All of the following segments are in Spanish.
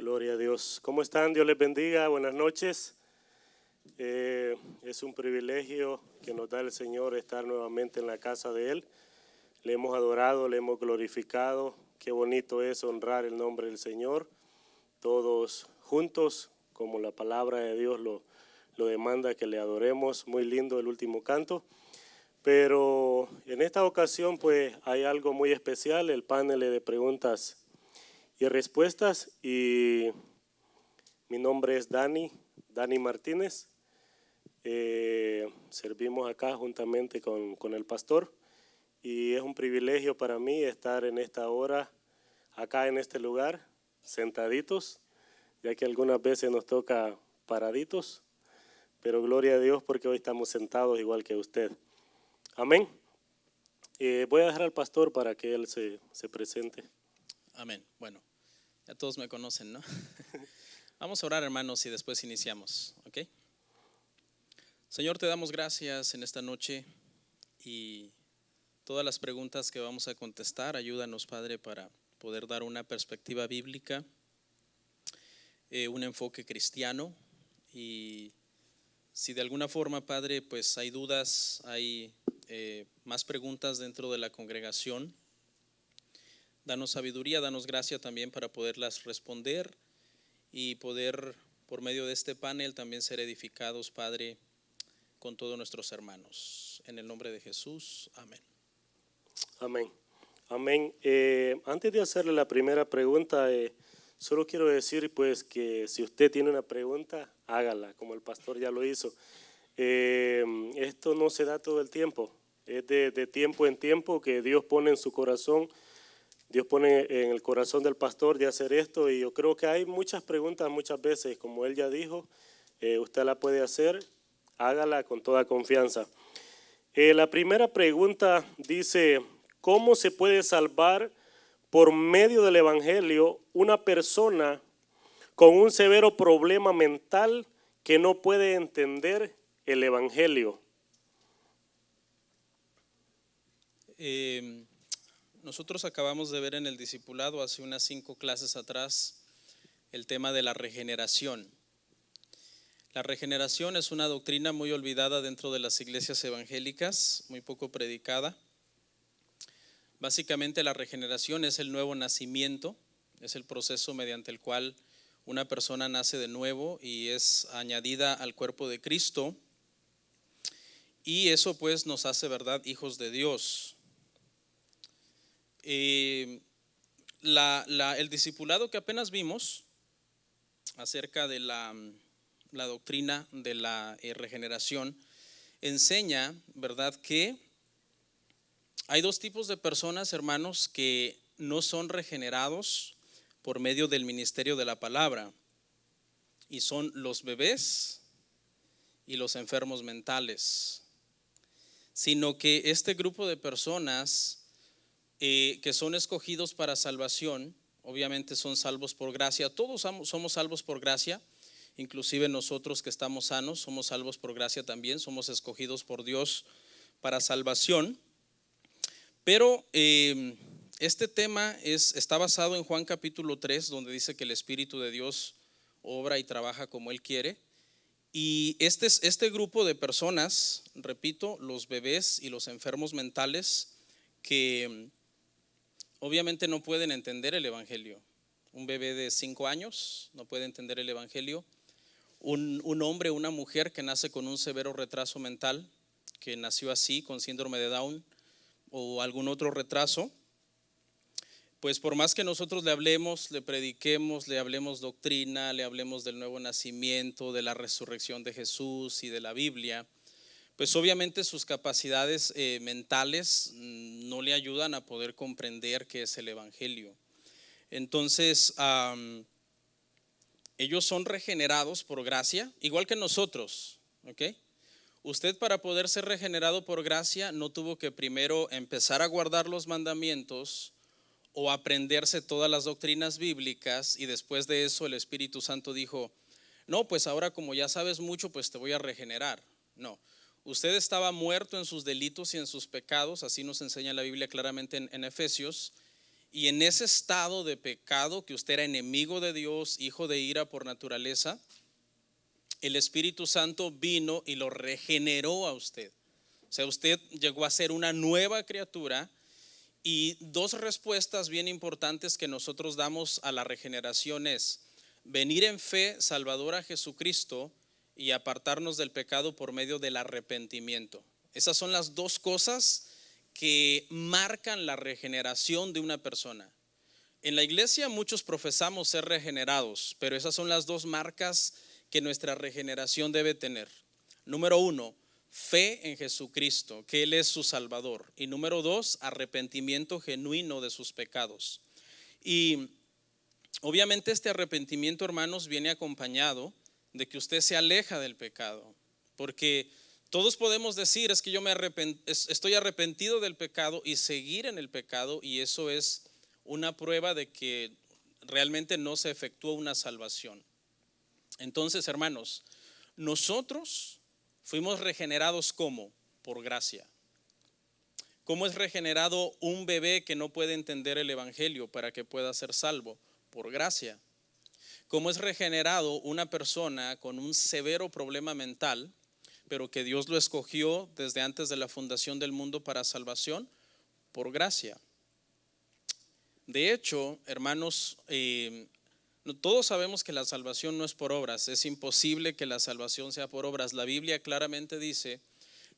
Gloria a Dios. ¿Cómo están? Dios les bendiga. Buenas noches. Es un privilegio que nos da el Señor estar nuevamente en la casa de Él. Le hemos adorado, le hemos glorificado. Qué bonito es honrar el nombre del Señor. Todos juntos, como la palabra de Dios lo demanda, que le adoremos. Muy lindo el último canto. Pero en esta ocasión pues hay algo muy especial, el panel de preguntas y respuestas, y mi nombre es Dani Martínez. Servimos acá juntamente con el pastor y es un privilegio para mí estar en esta hora acá en este lugar, sentaditos, ya que algunas veces nos toca paraditos, pero gloria a Dios porque hoy estamos sentados igual que usted. Amén. Voy a dejar al pastor para que él se presente. Amén. Bueno, ya todos me conocen, ¿no? Vamos a orar, hermanos, y después iniciamos, ¿ok? Señor, te damos gracias en esta noche y todas las preguntas que vamos a contestar, ayúdanos, Padre, para poder dar una perspectiva bíblica, un enfoque cristiano, y si de alguna forma, Padre, pues hay dudas, hay más preguntas dentro de la congregación, danos sabiduría, danos gracia también para poderlas responder y poder, por medio de este panel, también ser edificados, Padre, con todos nuestros hermanos. En el nombre de Jesús, amén. Amén. Amén. Antes de hacerle la primera pregunta, solo quiero decir pues que si usted tiene una pregunta, hágala, como el pastor ya lo hizo. Esto no se da todo el tiempo, es de tiempo en tiempo que Dios pone en su corazón. Dios pone en el corazón del pastor de hacer esto, y yo creo que hay muchas preguntas muchas veces, como él ya dijo, usted la puede hacer, hágala con toda confianza. La primera pregunta dice: ¿cómo se puede salvar por medio del evangelio una persona con un severo problema mental que no puede entender el evangelio? Nosotros acabamos de ver en el discipulado hace unas 5 clases atrás el tema de la regeneración. La regeneración es una doctrina muy olvidada dentro de las iglesias evangélicas, muy poco predicada. Básicamente la regeneración es el nuevo nacimiento, es el proceso mediante el cual una persona nace de nuevo y es añadida al cuerpo de Cristo, y eso pues nos hace, ¿verdad?, hijos de Dios. El discipulado que apenas vimos acerca de la doctrina de la regeneración enseña, ¿verdad?, que hay 2 tipos de personas, hermanos, que no son regenerados por medio del ministerio de la palabra, y son los bebés y los enfermos mentales, sino que este grupo de personas que son escogidos para salvación, obviamente son salvos por gracia. Todos somos salvos por gracia, inclusive nosotros que estamos sanos somos salvos por gracia también, somos escogidos por Dios para salvación. Pero este tema está basado en Juan capítulo 3, donde dice que el Espíritu de Dios obra y trabaja como Él quiere. Y este grupo de personas, repito, los bebés y los enfermos mentales, que obviamente no pueden entender el evangelio. Un bebé de 5 años no puede entender el evangelio. Un hombre, una mujer que nace con un severo retraso mental, que nació así, con síndrome de Down o algún otro retraso, pues por más que nosotros le hablemos, le prediquemos, le hablemos doctrina, le hablemos del nuevo nacimiento, de la resurrección de Jesús y de la Biblia, pues obviamente sus capacidades mentales no le ayudan a poder comprender qué es el evangelio. Entonces, ellos son regenerados por gracia, igual que nosotros, ¿ok? Usted, para poder ser regenerado por gracia, no tuvo que primero empezar a guardar los mandamientos o aprenderse todas las doctrinas bíblicas, y después de eso el Espíritu Santo dijo: no, pues ahora como ya sabes mucho, pues te voy a regenerar. No, usted estaba muerto en sus delitos y en sus pecados, así nos enseña la Biblia claramente en Efesios, y en ese estado de pecado, que usted era enemigo de Dios, hijo de ira por naturaleza, el Espíritu Santo vino y lo regeneró a usted. O sea, usted llegó a ser una nueva criatura. Y dos respuestas bien importantes que nosotros damos a la regeneración es venir en fe salvadora a Jesucristo y apartarnos del pecado por medio del arrepentimiento. Esas son las dos cosas que marcan la regeneración de una persona. En la iglesia muchos profesamos ser regenerados, pero esas son las dos marcas que nuestra regeneración debe tener. Número 1, fe en Jesucristo, que Él es su Salvador. Y número 2, arrepentimiento genuino de sus pecados. Y obviamente este arrepentimiento, hermanos, viene acompañado de que usted se aleja del pecado. Porque todos podemos decir, es que yo estoy arrepentido del pecado y seguir en el pecado, y eso es una prueba de que realmente no se efectuó una salvación. Entonces, hermanos, nosotros fuimos regenerados ¿cómo? Por gracia. ¿Cómo es regenerado un bebé que no puede entender el evangelio para que pueda ser salvo? Por gracia. ¿Cómo es regenerado una persona con un severo problema mental, pero que Dios lo escogió desde antes de la fundación del mundo para salvación? Por gracia. De hecho, hermanos, todos sabemos que la salvación no es por obras. Es imposible que la salvación sea por obras. La Biblia claramente dice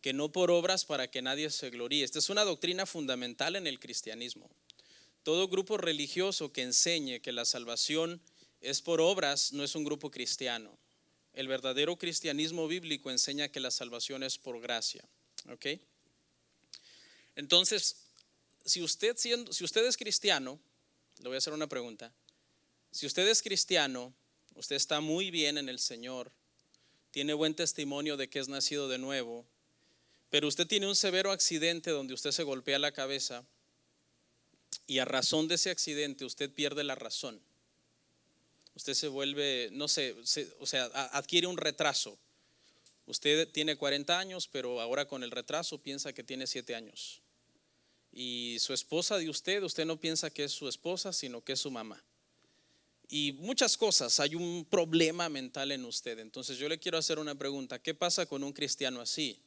que no por obras para que nadie se gloríe. Esta es una doctrina fundamental en el cristianismo. Todo grupo religioso que enseñe que la salvación es por obras no es un grupo cristiano. El verdadero cristianismo bíblico enseña que la salvación es por gracia. ¿Ok? Entonces, si usted es cristiano, le voy a hacer una pregunta. Si usted es cristiano, usted está muy bien en el Señor, tiene buen testimonio de que es nacido de nuevo, pero usted tiene un severo accidente donde usted se golpea la cabeza y a razón de ese accidente usted pierde la razón. Usted se vuelve, no sé, adquiere un retraso. Usted tiene 40 años, pero ahora con el retraso piensa que tiene 7 años. Y su esposa de usted no piensa que es su esposa, sino que es su mamá. Y muchas cosas, hay un problema mental en usted. Entonces yo le quiero hacer una pregunta: ¿qué pasa con un cristiano así?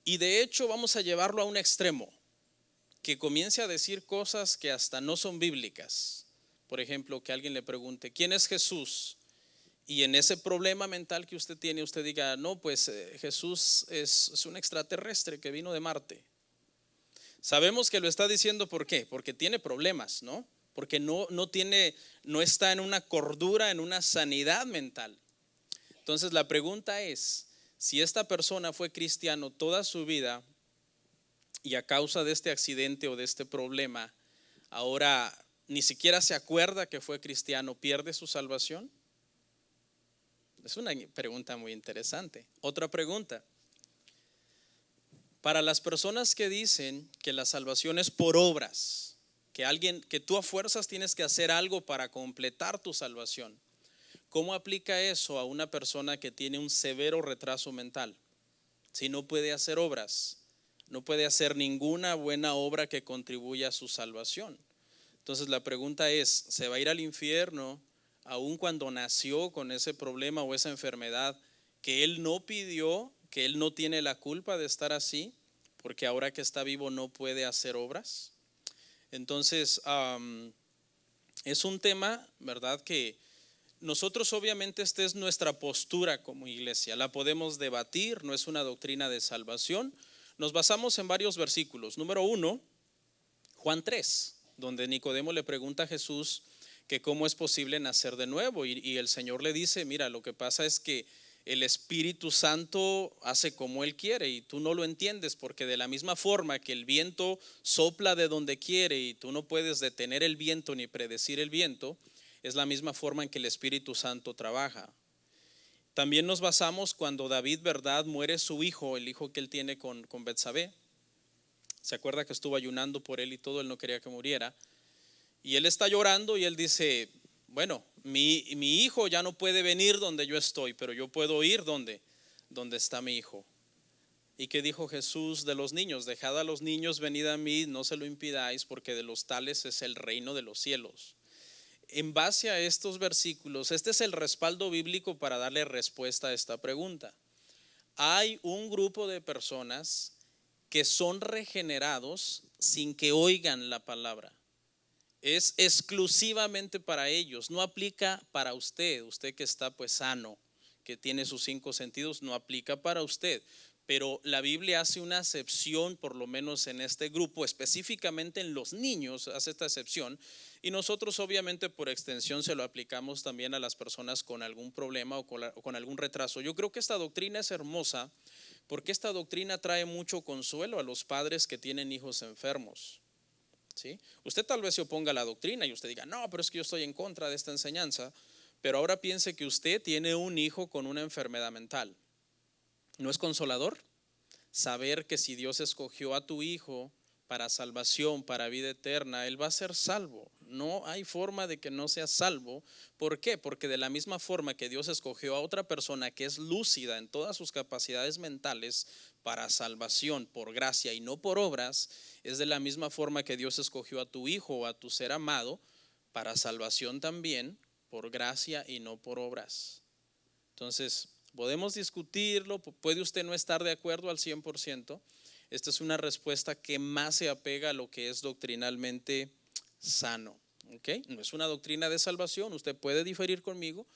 Y de hecho vamos a llevarlo a un extremo, que comience a decir cosas que hasta no son bíblicas. Por ejemplo, que alguien le pregunte ¿quién es Jesús? Y en ese problema mental que usted tiene, usted diga no, pues Jesús es un extraterrestre que vino de Marte. Sabemos que lo está diciendo, ¿por qué? Porque tiene problemas, ¿no? Porque no está en una cordura, en una sanidad mental. Entonces la pregunta es, si esta persona fue cristiano toda su vida y a causa de este accidente o de este problema, ahora ni siquiera se acuerda que fue cristiano, ¿pierde su salvación? Es una pregunta muy interesante. Otra pregunta. Para las personas que dicen que la salvación es por obras, que tú a fuerzas tienes que hacer algo para completar tu salvación, ¿cómo aplica eso a una persona que tiene un severo retraso mental? Si no puede hacer obras, no puede hacer ninguna buena obra que contribuya a su salvación. Entonces la pregunta es, ¿se va a ir al infierno aun cuando nació con ese problema o esa enfermedad que él no pidió, que él no tiene la culpa de estar así, porque ahora que está vivo no puede hacer obras? Entonces es un tema, ¿verdad?, que nosotros obviamente esta es nuestra postura como iglesia, la podemos debatir, no es una doctrina de salvación. Nos basamos en varios versículos. Número 1, Juan 3, donde Nicodemo le pregunta a Jesús que cómo es posible nacer de nuevo, y el Señor le dice, mira, lo que pasa es que el Espíritu Santo hace como Él quiere y tú no lo entiendes, porque de la misma forma que el viento sopla de donde quiere y tú no puedes detener el viento ni predecir el viento, es la misma forma en que el Espíritu Santo trabaja. También nos basamos cuando David, ¿verdad?, muere su hijo, el hijo que él tiene con Betsabé. Se acuerda que estuvo ayunando por él y todo, él no quería que muriera. Y él está llorando y él dice, bueno, mi hijo ya no puede venir donde yo estoy, pero yo puedo ir donde está mi hijo. ¿Y qué dijo Jesús de los niños? Dejad a los niños, venid a mí, no se lo impidáis, porque de los tales es el reino de los cielos. En base a estos versículos, este es el respaldo bíblico para darle respuesta a esta pregunta. Hay un grupo de personas que son regenerados sin que oigan la palabra. Es exclusivamente para ellos, no aplica para usted que está pues sano, que tiene sus 5 sentidos, no aplica para usted. Pero la Biblia hace una excepción, por lo menos en este grupo, específicamente en los niños, hace esta excepción. Y nosotros obviamente por extensión se lo aplicamos también a las personas con algún problema o con algún retraso. Yo creo que esta doctrina es hermosa porque esta doctrina trae mucho consuelo a los padres que tienen hijos enfermos. ¿Sí? Usted tal vez se oponga a la doctrina y usted diga, no, pero es que yo estoy en contra de esta enseñanza. Pero ahora piense que usted tiene un hijo con una enfermedad mental. ¿No es consolador saber que si Dios escogió a tu hijo para salvación, para vida eterna, él va a ser salvo? No hay forma de que no sea salvo. ¿Por qué? Porque de la misma forma que Dios escogió a otra persona que es lúcida en todas sus capacidades mentales para salvación por gracia y no por obras, es de la misma forma que Dios escogió a tu hijo o a tu ser amado para salvación también por gracia y no por obras. Entonces, podemos discutirlo, puede usted no estar de acuerdo al 100%. Esta es una respuesta que más se apega a lo que es doctrinalmente sano. ¿Okay? No es una doctrina de salvación, usted puede diferir conmigo,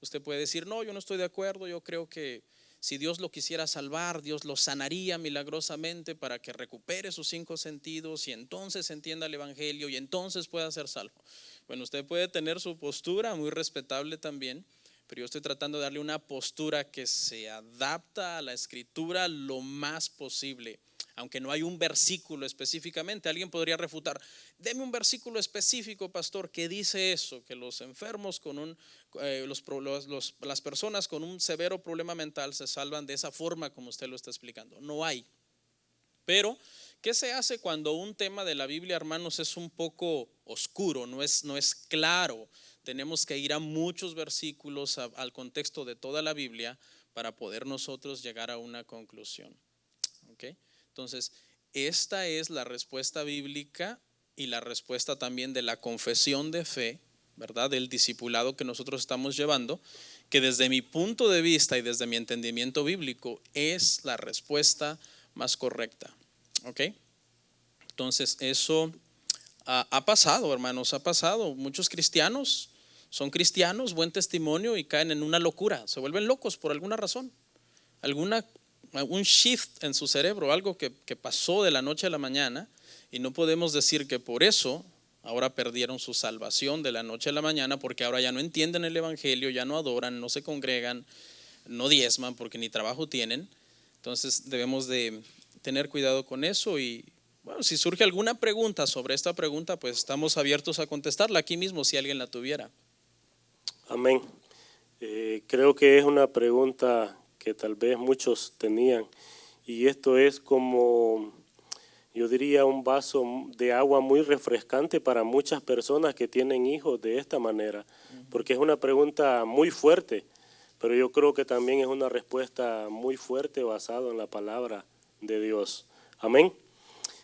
usted puede decir, no, yo no estoy de acuerdo, yo creo que si Dios lo quisiera salvar, Dios lo sanaría milagrosamente para que recupere sus 5 sentidos y entonces entienda el evangelio y entonces pueda ser salvo. Bueno, usted puede tener su postura, muy respetable también, pero yo estoy tratando de darle una postura que se adapta a la escritura lo más posible. Aunque no hay un versículo específicamente, alguien podría refutar, deme un versículo específico, pastor, que dice eso, que los enfermos con las personas con un severo problema mental se salvan de esa forma como usted lo está explicando. No hay. Pero, ¿qué se hace cuando un tema de la Biblia, hermanos, es un poco oscuro, no es claro? Tenemos que ir a muchos versículos, al contexto de toda la Biblia para poder nosotros llegar a una conclusión. ¿Okay? Entonces, esta es la respuesta bíblica y la respuesta también de la confesión de fe, ¿verdad? Del discipulado que nosotros estamos llevando, que desde mi punto de vista y desde mi entendimiento bíblico es la respuesta más correcta. ¿Ok? Entonces, eso ha pasado, hermanos, ha pasado. Muchos cristianos son cristianos, buen testimonio, y caen en una locura, se vuelven locos por alguna razón, un shift en su cerebro, algo que pasó de la noche a la mañana, y no podemos decir que por eso ahora perdieron su salvación de la noche a la mañana, porque ahora ya no entienden el evangelio, ya no adoran, no se congregan, no diezman porque ni trabajo tienen. Entonces debemos de tener cuidado con eso y bueno, si surge alguna pregunta sobre esta pregunta, pues estamos abiertos a contestarla aquí mismo si alguien la tuviera. Amén. Creo que es una pregunta que tal vez muchos tenían y esto es como, yo diría, un vaso de agua muy refrescante para muchas personas que tienen hijos de esta manera, porque es una pregunta muy fuerte, pero yo creo que también es una respuesta muy fuerte basada en la palabra de Dios. Amén.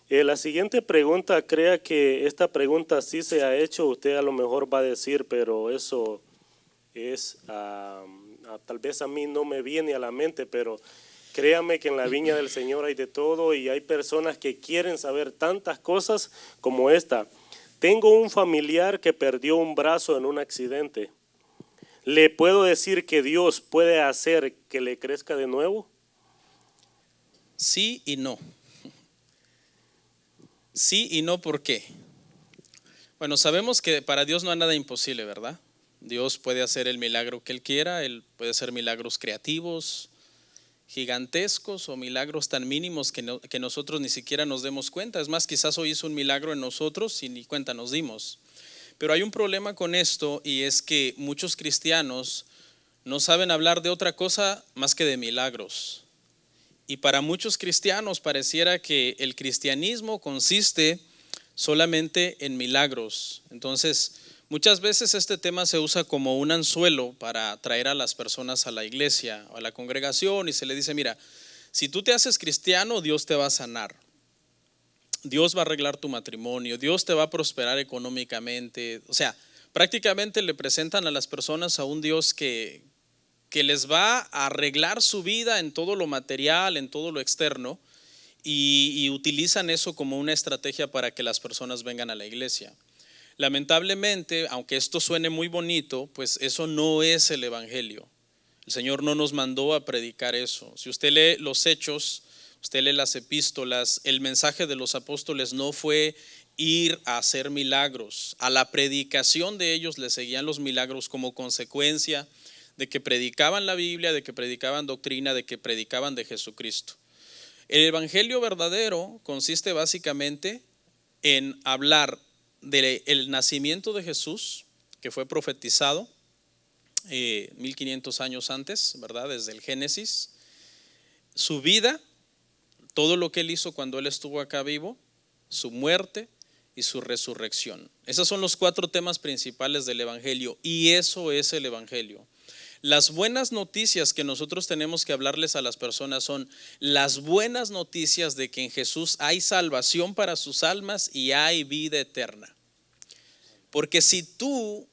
La siguiente pregunta, crea que esta pregunta sí se ha hecho, usted a lo mejor va a decir, pero eso es, tal vez a mí no me viene a la mente, pero créame que en la viña del Señor hay de todo y hay personas que quieren saber tantas cosas como esta. Tengo un familiar que perdió un brazo en un accidente. ¿Le puedo decir que Dios puede hacer que le crezca de nuevo? Sí y no. Sí y no, ¿por qué? Bueno, sabemos que para Dios no hay nada imposible, ¿verdad? Dios puede hacer el milagro que Él quiera, Él puede hacer milagros creativos, gigantescos o milagros tan mínimos que nosotros ni siquiera nos demos cuenta. Es más, quizás hoy hizo un milagro en nosotros y ni cuenta nos dimos. Pero hay un problema con esto y es que muchos cristianos no saben hablar de otra cosa más que de milagros. Y para muchos cristianos pareciera que el cristianismo consiste solamente en milagros. Entonces, muchas veces este tema se usa como un anzuelo para atraer a las personas a la iglesia o a la congregación y se le dice, mira, Si tú te haces cristiano, Dios te va a sanar. Dios va a arreglar tu matrimonio, Dios te va a prosperar económicamente. O sea, prácticamente le presentan a las personas a un Dios que les va a arreglar su vida en todo lo material, en todo lo externo, y utilizan eso como una estrategia para que las personas vengan a la iglesia. Lamentablemente, aunque esto suene muy bonito, pues eso no es el evangelio. El Señor no nos mandó a predicar eso. Si usted lee los Hechos, usted lee las epístolas, el mensaje de los apóstoles no fue ir a hacer milagros. A la predicación de ellos le seguían los milagros como consecuencia de que predicaban la Biblia, de que predicaban doctrina, de que predicaban de Jesucristo. El evangelio verdadero consiste básicamente en hablar del nacimiento de Jesús, que fue profetizado 1500 años antes, ¿verdad? Desde el Génesis, su vida, todo lo que él hizo cuando él estuvo acá vivo, su muerte y su resurrección. Esos son los 4 temas principales del evangelio, y eso es el evangelio. Las buenas noticias que nosotros tenemos que hablarles a las personas son las buenas noticias de que en Jesús hay salvación para sus almas y hay vida eterna. Porque si tú,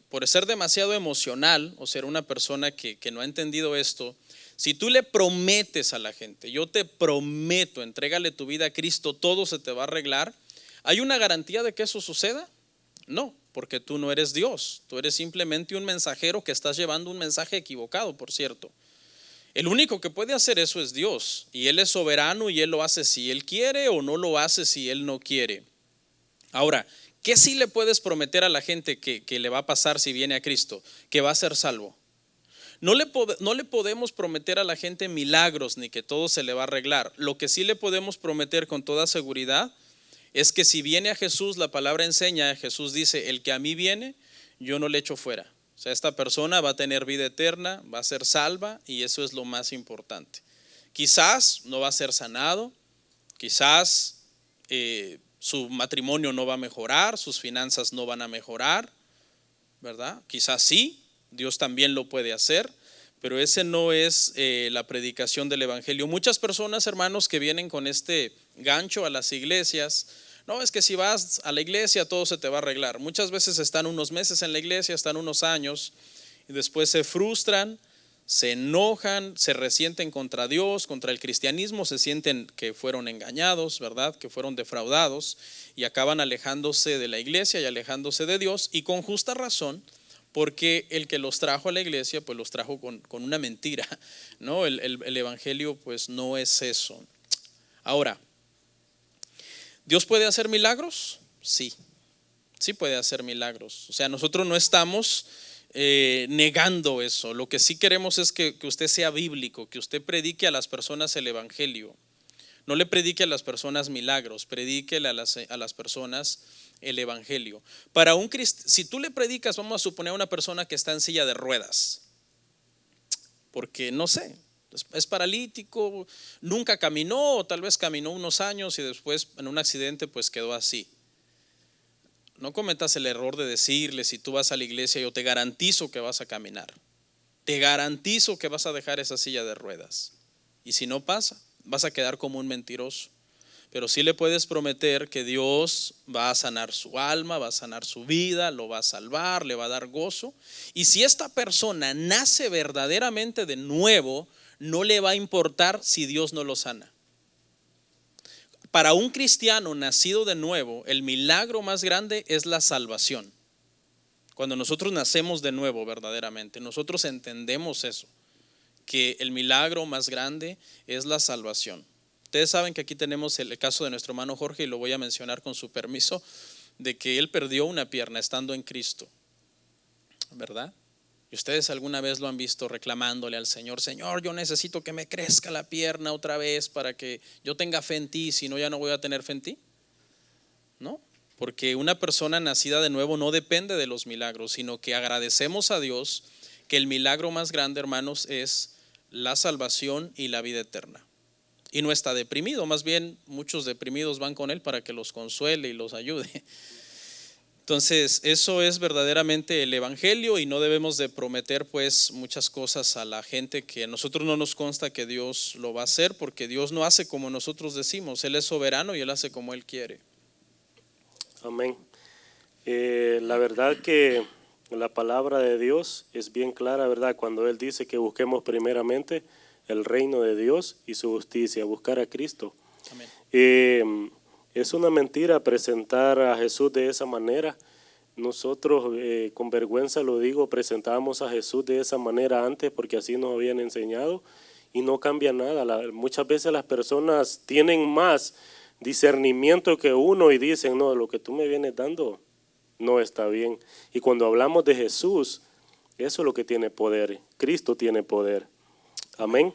por ser demasiado emocional o ser una persona que no ha entendido esto, si tú le prometes a la gente, yo te prometo, entrégale tu vida a Cristo, todo se te va a arreglar, ¿hay una garantía de que eso suceda? No, porque tú no eres Dios, tú eres simplemente un mensajero que estás llevando un mensaje equivocado, por cierto. El único que puede hacer eso es Dios, y Él es soberano y Él lo hace si Él quiere o no lo hace si Él no quiere. Ahora, ¿qué sí le puedes prometer a la gente que le va a pasar si viene a Cristo? Que va a ser salvo. No le podemos prometer a la gente milagros ni que todo se le va a arreglar. Lo que sí le podemos prometer con toda seguridad es que si viene a Jesús, la palabra enseña, Jesús dice, el que a mí viene, yo no le echo fuera. O sea, esta persona va a tener vida eterna, va a ser salva, y eso es lo más importante. Quizás no va a ser sanado, quizás su matrimonio no va a mejorar, sus finanzas no van a mejorar, ¿verdad? Quizás sí, Dios también lo puede hacer, pero ese no es la predicación del evangelio. Muchas personas, hermanos, que vienen con este gancho a las iglesias, no, es que si vas a la iglesia todo se te va a arreglar. Muchas veces están unos meses en la iglesia, están unos años, y después se frustran, se enojan, se resienten contra Dios, contra el cristianismo, se sienten que fueron engañados, ¿verdad? Que fueron defraudados, y acaban alejándose de la iglesia y alejándose de Dios, y con justa razón, porque el que los trajo a la iglesia pues los trajo con una mentira, ¿no? El evangelio pues no es eso. Ahora, ¿Dios puede hacer milagros? Sí, sí puede hacer milagros. O sea, nosotros no estamos negando eso. Lo que sí queremos es que usted sea bíblico, que usted predique a las personas el evangelio. No le predique a las personas milagros, predíquele a las personas el evangelio. Si tú le predicas, vamos a suponer a una persona que está en silla de ruedas, porque no sé, es paralítico, nunca caminó, o tal vez caminó unos años y después en un accidente pues quedó así. No cometas el error de decirle, si tú vas a la iglesia, yo te garantizo que vas a caminar, te garantizo que vas a dejar esa silla de ruedas, y si no pasa, vas a quedar como un mentiroso. Pero sí le puedes prometer que Dios va a sanar su alma, va a sanar su vida, lo va a salvar, le va a dar gozo. Y si esta persona nace verdaderamente de nuevo, no le va a importar si Dios no lo sana. Para un cristiano nacido de nuevo, el milagro más grande es la salvación. Cuando nosotros nacemos de nuevo verdaderamente, nosotros entendemos eso, que el milagro más grande es la salvación. Ustedes saben que aquí tenemos el caso de nuestro hermano Jorge, y lo voy a mencionar con su permiso, de que él perdió una pierna estando en Cristo, ¿verdad? Y ustedes alguna vez lo han visto reclamándole al Señor, Señor, yo necesito que me crezca la pierna otra vez para que yo tenga fe en ti, si no ya no voy a tener fe en ti. No, porque una persona nacida de nuevo no depende de los milagros, sino que agradecemos a Dios que el milagro más grande, hermanos, es la salvación y la vida eterna. Y no está deprimido, más bien muchos deprimidos van con él para que los consuele y los ayude. Entonces, eso es verdaderamente el evangelio y no debemos de prometer pues muchas cosas a la gente que a nosotros no nos consta que Dios lo va a hacer, porque Dios no hace como nosotros decimos, Él es soberano y Él hace como Él quiere. Amén. La verdad que la palabra de Dios es bien clara, ¿verdad? Cuando Él dice que busquemos primeramente el reino de Dios y su justicia, buscar a Cristo. Amén. Es una mentira presentar a Jesús de esa manera. Nosotros, con vergüenza lo digo, presentábamos a Jesús de esa manera antes porque así nos habían enseñado y no cambia nada. Muchas veces las personas tienen más discernimiento que uno y dicen, no, lo que tú me vienes dando no está bien. Y cuando hablamos de Jesús, eso es lo que tiene poder. Cristo tiene poder. Amén.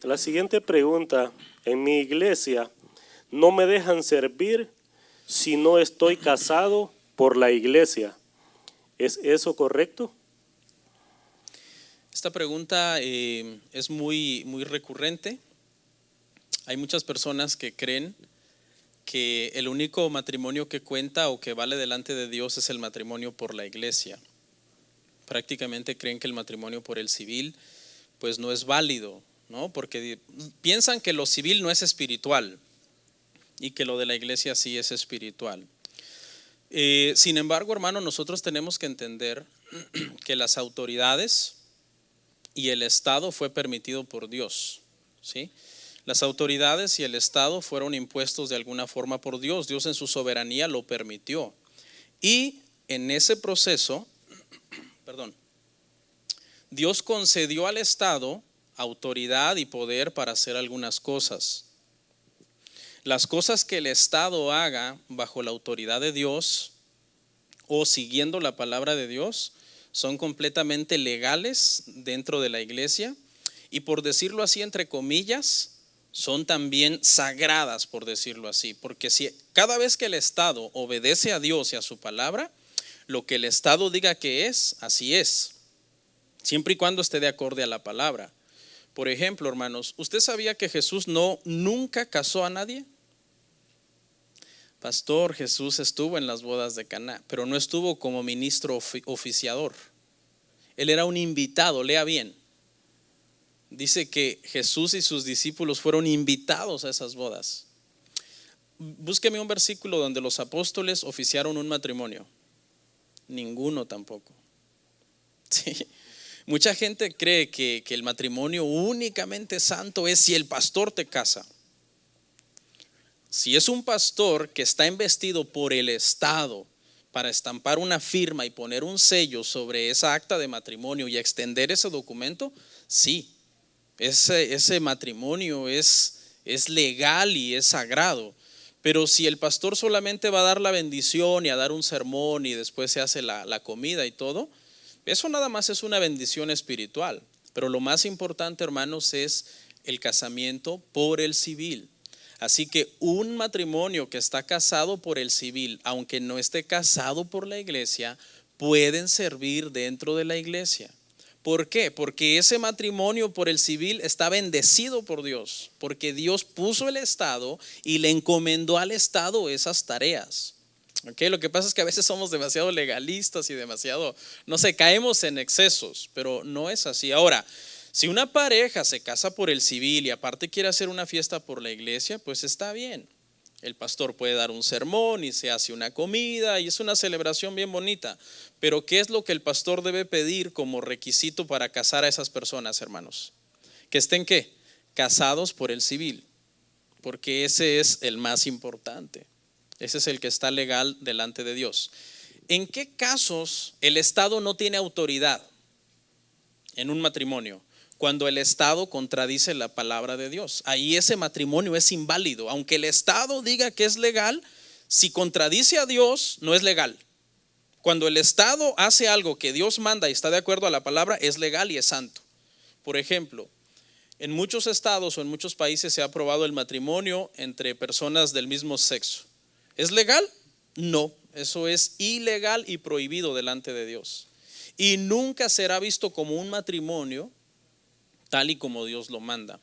La siguiente pregunta: en mi iglesia no me dejan servir si no estoy casado por la iglesia. ¿Es eso correcto? Esta pregunta es muy recurrente. Hay muchas personas que creen que el único matrimonio que cuenta o que vale delante de Dios es el matrimonio por la iglesia. Prácticamente creen que el matrimonio por el civil pues no es válido, ¿no? Porque piensan que lo civil no es espiritual y que lo de la iglesia sí es espiritual. Sin embargo, hermano, nosotros tenemos que entender que las autoridades y el Estado fue permitido por Dios, ¿sí? Las autoridades y el Estado fueron impuestos de alguna forma por Dios. Dios en su soberanía lo permitió. Y en ese proceso, Dios concedió al Estado autoridad y poder para hacer algunas cosas. Las cosas que el Estado haga bajo la autoridad de Dios o siguiendo la palabra de Dios son completamente legales dentro de la iglesia y, por decirlo así, entre comillas, son también sagradas, por decirlo así, porque si cada vez que el Estado obedece a Dios y a su palabra, lo que el Estado diga que es, así es, siempre y cuando esté de acorde a la palabra. Por ejemplo, hermanos, ¿usted sabía que Jesús nunca casó a nadie? Pastor, Jesús estuvo en las bodas de Caná, pero no estuvo como ministro oficiador. Él era un invitado, lea bien. Dice que Jesús y sus discípulos fueron invitados a esas bodas. Búsqueme un versículo donde los apóstoles oficiaron un matrimonio. Ninguno tampoco. Sí. Mucha gente cree que el matrimonio únicamente santo es si el pastor te casa. Si es un pastor que está investido por el Estado para estampar una firma y poner un sello sobre esa acta de matrimonio y extender ese documento, sí, ese matrimonio es legal y es sagrado. Pero si el pastor solamente va a dar la bendición y a dar un sermón y después se hace la comida y todo, eso nada más es una bendición espiritual. Pero lo más importante, hermanos, es el casamiento por el civil. Así que un matrimonio que está casado por el civil, aunque no esté casado por la iglesia, pueden servir dentro de la iglesia. ¿Por qué? Porque ese matrimonio por el civil está bendecido por Dios, porque Dios puso el Estado y le encomendó al Estado esas tareas. Okay, lo que pasa es que a veces somos demasiado legalistas y demasiado, no sé, caemos en excesos, pero no es así. Ahora, si una pareja se casa por el civil y aparte quiere hacer una fiesta por la iglesia, pues está bien. El pastor puede dar un sermón y se hace una comida y es una celebración bien bonita. Pero ¿qué es lo que el pastor debe pedir como requisito para casar a esas personas, hermanos? Que estén ¿qué? Casados por el civil, porque ese es el más importante. Ese es el que está legal delante de Dios. ¿En qué casos el Estado no tiene autoridad en un matrimonio? Cuando el Estado contradice la palabra de Dios. Ahí ese matrimonio es inválido. Aunque el Estado diga que es legal, si contradice a Dios, no es legal. Cuando el Estado hace algo que Dios manda y está de acuerdo a la palabra, es legal y es santo. Por ejemplo, en muchos estados o en muchos países se ha aprobado el matrimonio entre personas del mismo sexo. ¿Es legal? No, eso es ilegal y prohibido delante de Dios. Y nunca será visto como un matrimonio tal y como Dios lo manda.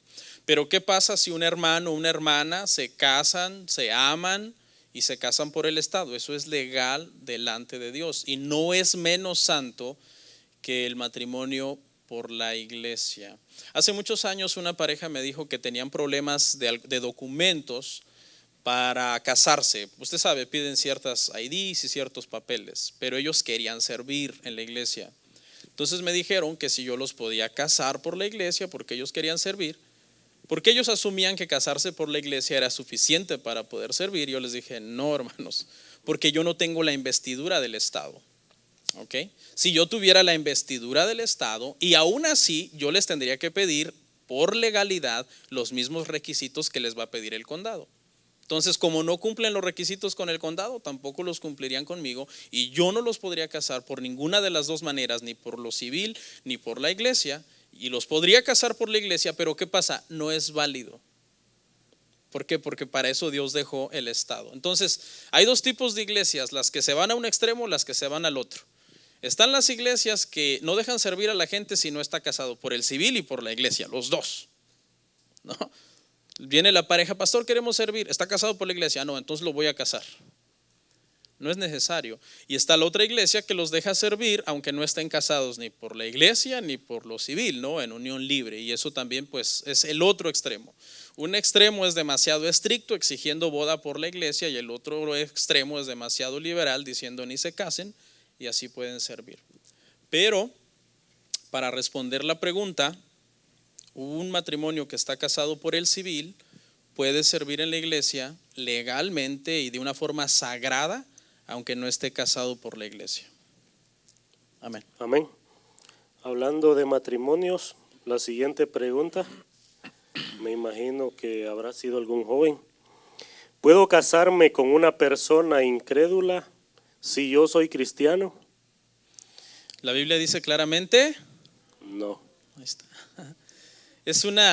Pero ¿qué pasa si un hermano o una hermana se casan, se aman y se casan por el Estado. Eso es legal delante de Dios y no es menos santo que el matrimonio por la iglesia. Hace muchos años una pareja me dijo que tenían problemas de documentos para casarse. Usted sabe, piden ciertas IDs y ciertos papeles, pero ellos querían servir en la iglesia. Entonces me dijeron que si yo los podía casar por la iglesia porque ellos querían servir, porque ellos asumían que casarse por la iglesia era suficiente para poder servir. Yo les dije, no, hermanos, porque yo no tengo la investidura del Estado. ¿Okay? Si yo tuviera la investidura del Estado y aún así yo les tendría que pedir por legalidad los mismos requisitos que les va a pedir el condado. Entonces, como no cumplen los requisitos con el condado, tampoco los cumplirían conmigo y yo no los podría casar por ninguna de las dos maneras, ni por lo civil ni por la iglesia, y los podría casar por la iglesia, pero ¿qué pasa? No es válido. ¿Por qué? Porque para eso Dios dejó el Estado. Entonces, hay dos tipos de iglesias, las que se van a un extremo, las que se van al otro. Están las iglesias que no dejan servir a la gente si no está casado por el civil y por la iglesia, los dos, ¿no? Viene la pareja, pastor, queremos servir, está casado por la iglesia, no, entonces lo voy a casar. No es necesario. Y está la otra iglesia que los deja servir aunque no estén casados ni por la iglesia ni por lo civil, ¿no? En unión libre. Y eso también pues es el otro extremo. Un extremo es demasiado estricto exigiendo boda por la iglesia y el otro extremo es demasiado liberal diciendo ni se casen y así pueden servir. Pero para responder la pregunta, un matrimonio que está casado por el civil puede servir en la iglesia legalmente y de una forma sagrada, aunque no esté casado por la iglesia. Amén. Amén. Hablando de matrimonios, la siguiente pregunta, me imagino que habrá sido algún joven. ¿Puedo casarme con una persona incrédula si yo soy cristiano? La Biblia dice claramente, no. Ahí está.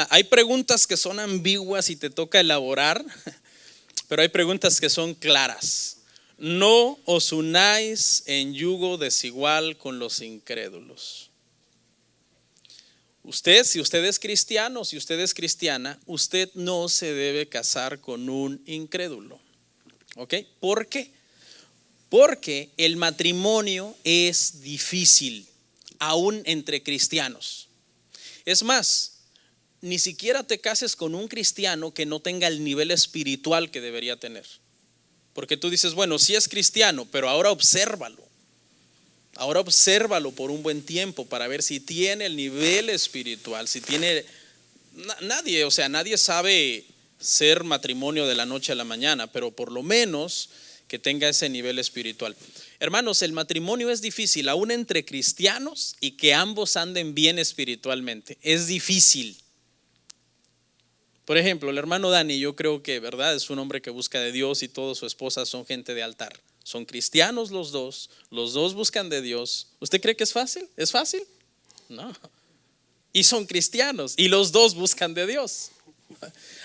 Hay preguntas que son ambiguas y te toca elaborar, pero hay preguntas que son claras. No os unáis en yugo desigual con los incrédulos. Si usted es cristiano, si usted es cristiana, usted no se debe casar con un incrédulo. ¿Ok? ¿Por qué? Porque el matrimonio es difícil, aún entre cristianos. Es más, ni siquiera te cases con un cristiano que no tenga el nivel espiritual que debería tener. Porque tú dices, bueno, sí es cristiano, pero ahora obsérvalo. Ahora obsérvalo por un buen tiempo para ver si tiene el nivel espiritual, si tiene. Nadie sabe ser matrimonio de la noche a la mañana, pero por lo menos que tenga ese nivel espiritual. Hermanos, el matrimonio es difícil, aún entre cristianos y que ambos anden bien espiritualmente. Es difícil. Por ejemplo, el hermano Dani, yo creo que, ¿verdad? Es un hombre que busca de Dios y toda su esposa son gente de altar. Son cristianos los dos buscan de Dios. ¿Usted cree que es fácil? ¿Es fácil? No. Y son cristianos y los dos buscan de Dios.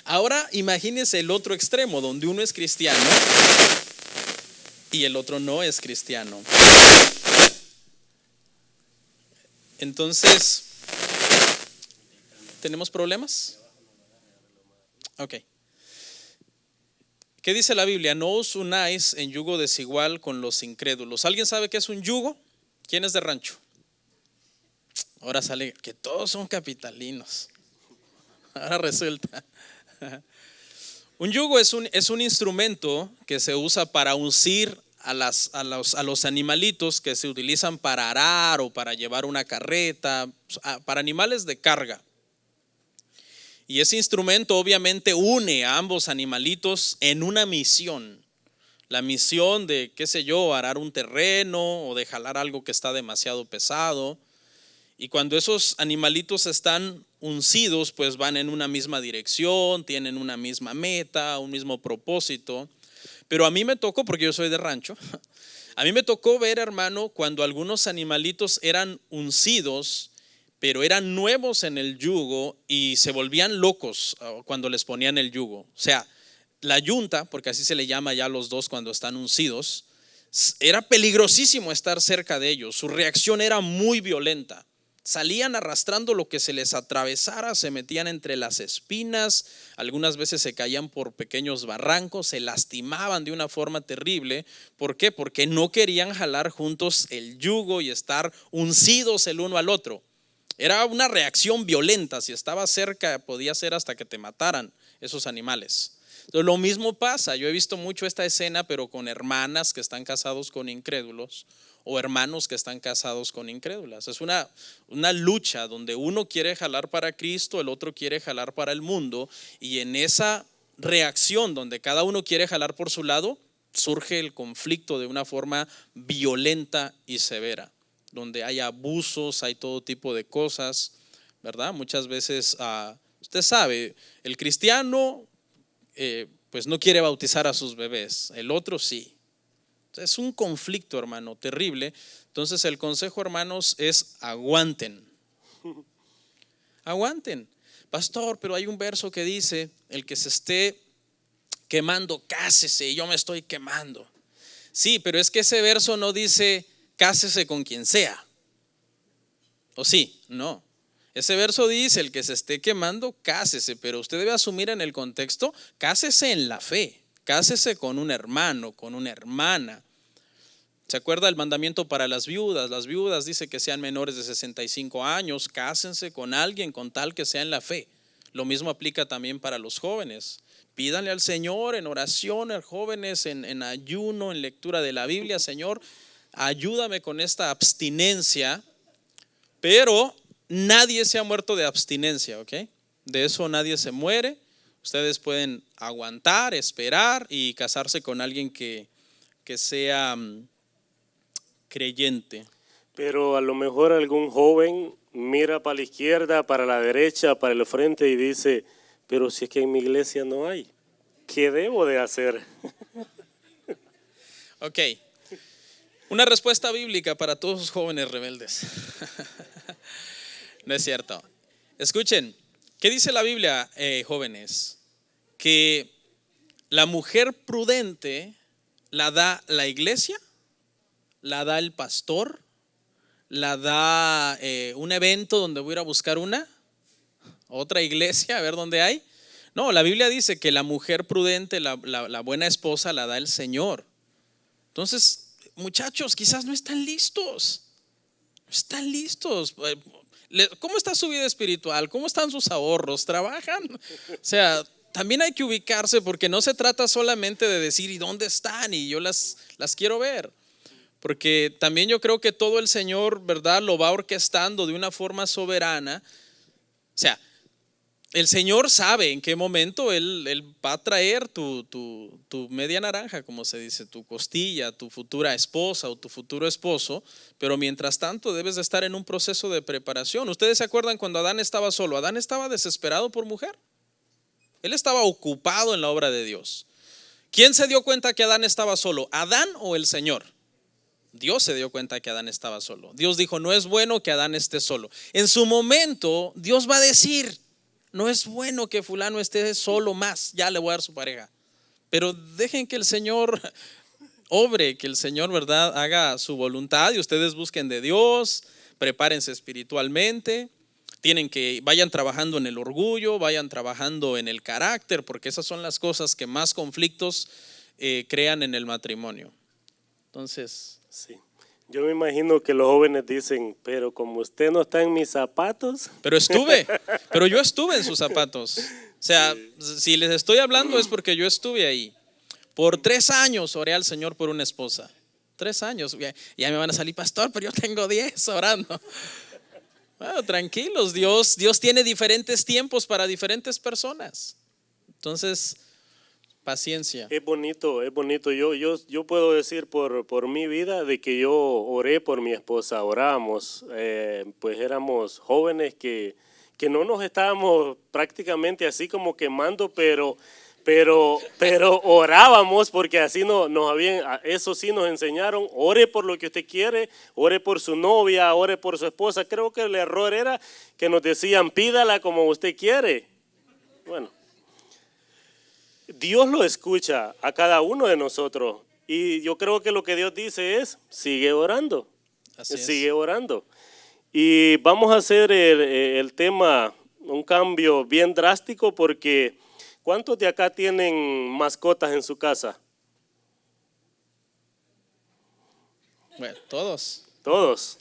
Ahora imagínese el otro extremo, donde uno es cristiano y el otro no es cristiano. Entonces, ¿tenemos problemas? Ok. ¿Qué dice la Biblia? No os unáis en yugo desigual con los incrédulos. ¿Alguien sabe qué es un yugo? ¿Quién es de rancho? Ahora sale que todos son capitalinos. Ahora resulta. Un yugo es un instrumento que se usa para uncir a los animalitos que se utilizan para arar o para llevar una carreta, para animales de carga. Y ese instrumento obviamente une a ambos animalitos en una misión. La misión de, arar un terreno o de jalar algo que está demasiado pesado. Y cuando esos animalitos están uncidos, pues van en una misma dirección, tienen una misma meta, un mismo propósito. Pero a mí me tocó, porque yo soy de rancho, a mí me tocó ver, hermano, cuando algunos animalitos eran uncidos, pero eran nuevos en el yugo y se volvían locos cuando les ponían el yugo. O sea, la yunta, porque así se le llama ya a los dos cuando están uncidos, era peligrosísimo estar cerca de ellos. Su reacción era muy violenta. salían arrastrando lo que se les atravesara, se metían entre las espinas, algunas veces se caían por pequeños barrancos, se lastimaban de una forma terrible. ¿Por qué? Porque no querían jalar juntos el yugo y estar uncidos el uno al otro. Era una reacción violenta, si estaba cerca podía ser hasta que te mataran esos animales. Entonces, lo mismo pasa, yo he visto mucho esta escena, pero con hermanas que están casados con incrédulos o hermanos que están casados con incrédulas. Es una lucha donde uno quiere jalar para Cristo, el otro quiere jalar para el mundo, y en esa reacción donde cada uno quiere jalar por su lado, surge el conflicto de una forma violenta y severa, donde hay abusos, hay todo tipo de cosas, ¿verdad? Muchas veces, usted sabe, el cristiano pues no quiere bautizar a sus bebés, el otro sí. Es un conflicto, hermano, terrible. Entonces el consejo, hermanos, es aguanten. Aguanten. Pastor, pero hay un verso que dice, el que se esté quemando, cásese, y yo me estoy quemando. Sí, pero es que ese verso no dice cásese con quien sea. ¿O sí? No. Ese verso dice, el que se esté quemando, cásese, pero usted debe asumir en el contexto, cásese en la fe, cásese con un hermano, con una hermana. ¿Se acuerda el mandamiento para las viudas? Las viudas dice que sean menores de 65 años, cásense con alguien con tal que sea en la fe. Lo mismo aplica también para los jóvenes. Pídanle al Señor en oración, jóvenes, en ayuno, en lectura de la Biblia. Señor, ayúdame con esta abstinencia, pero nadie se ha muerto de abstinencia, ¿ok? De eso nadie se muere. Ustedes pueden aguantar, esperar y casarse con alguien que sea creyente. Pero a lo mejor algún joven mira para la izquierda, para la derecha, para el frente y dice, pero si es que en mi iglesia no hay, ¿qué debo de hacer? Ok, una respuesta bíblica para todos los jóvenes rebeldes. No es cierto. Escuchen, ¿qué dice la Biblia, jóvenes? Que la mujer prudente la da la iglesia, la da el pastor, la da un evento donde voy a ir a buscar otra iglesia, a ver dónde hay. No, la Biblia dice que la mujer prudente, la buena esposa, la da el Señor. Entonces, muchachos, quizás no están listos. No están listos. ¿Cómo está su vida espiritual? ¿Cómo están sus ahorros? ¿Trabajan? O sea, también hay que ubicarse, porque no se trata solamente de decir ¿y dónde están? Y yo las quiero ver. Porque también yo creo que todo el Señor, ¿verdad?, lo va orquestando de una forma soberana. O sea, el Señor sabe en qué momento Él va a traer tu media naranja, como se dice, tu costilla, tu futura esposa o tu futuro esposo. Pero mientras tanto debes de estar en un proceso de preparación. ¿Ustedes se acuerdan cuando Adán estaba solo? Adán estaba desesperado por mujer. Él estaba ocupado en la obra de Dios. ¿Quién se dio cuenta que Adán estaba solo? ¿Adán o el Señor? Dios se dio cuenta que Adán estaba solo. Dios dijo, no es bueno que Adán esté solo. En su momento, Dios va a decir, no es bueno que fulano esté solo más, ya le voy a dar su pareja. Pero dejen que el Señor obre, que el Señor, ¿verdad?, haga su voluntad, y ustedes busquen de Dios, prepárense espiritualmente. Vayan trabajando en el orgullo, vayan trabajando en el carácter, porque esas son las cosas que más conflictos crean en el matrimonio. Entonces, sí. Yo me imagino que los jóvenes dicen, pero como usted no está en mis zapatos. Pero yo estuve en sus zapatos. O sea, si les estoy hablando es porque yo estuve ahí. Por 3 años oré al Señor por una esposa. 3 años. Ya me van a salir, pastor, pero yo tengo 10 orando. Bueno, tranquilos, Dios tiene diferentes tiempos para diferentes personas. Entonces, paciencia. Es bonito. Yo puedo decir por mi vida de que yo oré por mi esposa, orábamos, pues éramos jóvenes que no nos estábamos prácticamente así como quemando, pero orábamos, porque así eso sí nos enseñaron, ore por lo que usted quiere, ore por su novia, ore por su esposa. Creo que el error era que nos decían, pídala como usted quiere. Bueno, Dios lo escucha a cada uno de nosotros, y yo creo que lo que Dios dice es, sigue orando, Así es. sigue orando. Y vamos a hacer el tema, un cambio bien drástico, porque ¿cuántos de acá tienen mascotas en su casa? Bueno, todos. Todos.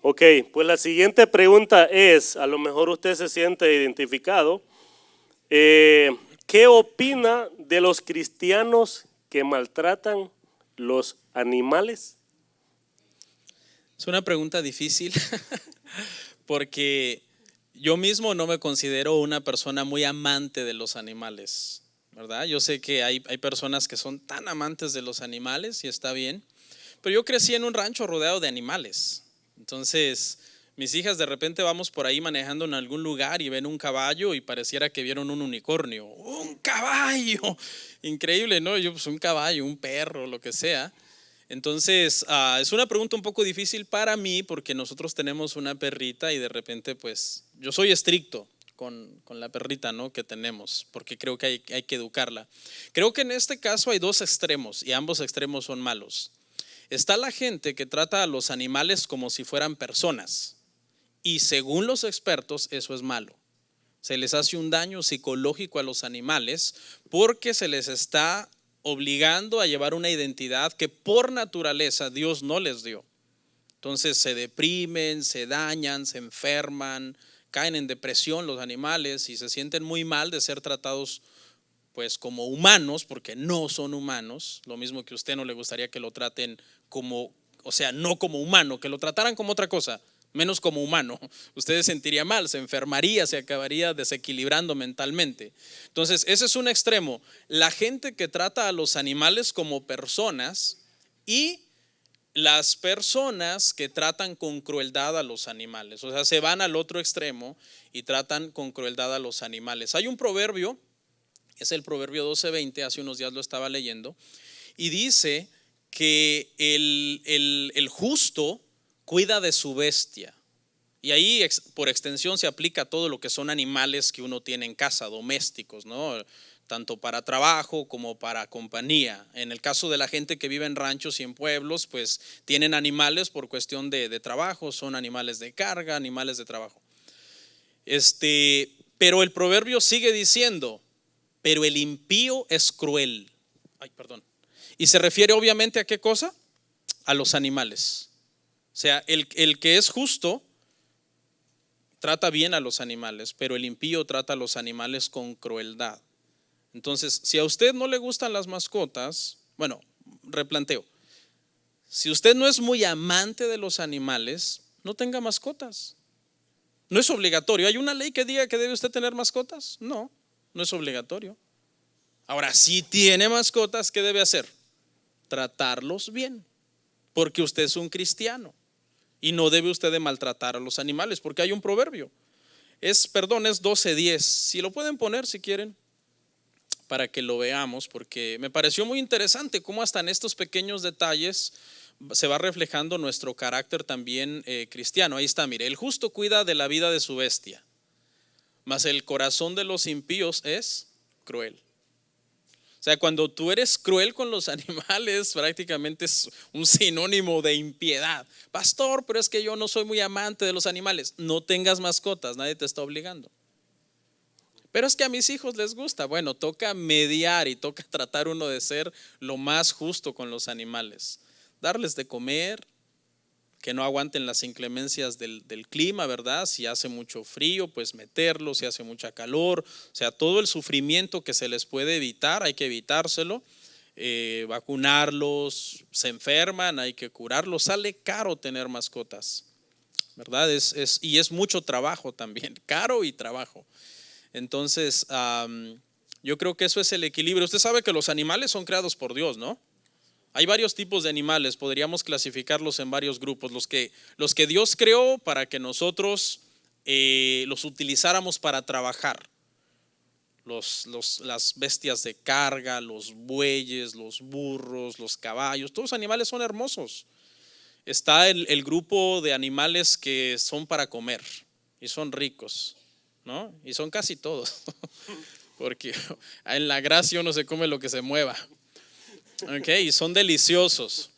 Ok, pues la siguiente pregunta es, a lo mejor usted se siente identificado, ¿qué opina de los cristianos que maltratan los animales? Es una pregunta difícil porque yo mismo no me considero una persona muy amante de los animales, ¿verdad? Yo sé que hay personas que son tan amantes de los animales y está bien, pero yo crecí en un rancho rodeado de animales. Entonces, mis hijas de repente vamos por ahí manejando en algún lugar y ven un caballo y pareciera que vieron un unicornio. ¡Un caballo! Increíble, ¿no? Yo, pues un caballo, un perro, lo que sea. Entonces, es una pregunta un poco difícil para mí porque nosotros tenemos una perrita y de repente, pues, yo soy estricto con la perrita, ¿no? Que tenemos, porque creo que hay que educarla. Creo que en este caso hay dos extremos y ambos extremos son malos. Está la gente que trata a los animales como si fueran personas y según los expertos eso es malo. Se les hace un daño psicológico a los animales porque se les está obligando a llevar una identidad que por naturaleza Dios no les dio. Entonces se deprimen, se dañan, se enferman, caen en depresión los animales y se sienten muy mal de ser tratados pues como humanos, porque no son humanos, lo mismo que a usted no le gustaría que lo traten como, o sea, no como humano, que lo trataran como otra cosa, menos como humano. Usted se sentiría mal, se enfermaría, se acabaría desequilibrando mentalmente. Entonces, ese es un extremo. La gente que trata a los animales como personas y las personas que tratan con crueldad a los animales. O sea, se van al otro extremo y tratan con crueldad a los animales. Hay un proverbio, es el proverbio 12:20, hace unos días lo estaba leyendo, y dice que el justo cuida de su bestia. Y ahí por extensión se aplica a todo lo que son animales que uno tiene en casa, domésticos, ¿no? Tanto para trabajo como para compañía. En el caso de la gente que vive en ranchos y en pueblos, pues tienen animales por cuestión de trabajo, son animales de carga, animales de trabajo. Pero el proverbio sigue diciendo, pero el impío es cruel. Ay, perdón. Y se refiere obviamente a qué cosa? A los animales. O sea, el que es justo trata bien a los animales, pero el impío trata a los animales con crueldad. Entonces, si a usted no le gustan las mascotas, bueno, replanteo. Si usted no es muy amante de los animales, no tenga mascotas. No es obligatorio. ¿Hay una ley que diga que debe usted tener mascotas? No, no es obligatorio. Ahora, si tiene mascotas, ¿qué debe hacer? Tratarlos bien, porque usted es un cristiano y no debe usted de maltratar a los animales, porque hay un proverbio. Es 12:10. Si lo pueden poner si quieren, para que lo veamos, porque me pareció muy interesante cómo hasta en estos pequeños detalles se va reflejando nuestro carácter también cristiano. Ahí está, mire, el justo cuida de la vida de su bestia, mas el corazón de los impíos es cruel. O sea, cuando tú eres cruel con los animales, prácticamente es un sinónimo de impiedad. Pastor, pero es que yo no soy muy amante de los animales. No tengas mascotas, nadie te está obligando. Pero es que a mis hijos les gusta. Bueno, toca mediar y toca tratar uno de ser lo más justo con los animales. Darles de comer, que no aguanten las inclemencias del clima, ¿verdad? Si hace mucho frío, pues meterlos, si hace mucha calor, o sea, todo el sufrimiento que se les puede evitar, hay que evitárselo, vacunarlos, se enferman, hay que curarlos, sale caro tener mascotas, ¿verdad? Y es mucho trabajo también, caro y trabajo. Entonces, yo creo que eso es el equilibrio. Usted sabe que los animales son creados por Dios, ¿no? Hay varios tipos de animales, podríamos clasificarlos en varios grupos. Los que Dios creó para que nosotros los utilizáramos para trabajar. Las bestias de carga, los bueyes, los burros, los caballos, todos los animales son hermosos. Está el grupo de animales que son para comer y son ricos, ¿no? Y son casi todos, porque en la gracia uno se come lo que se mueva. Ok, y son deliciosos.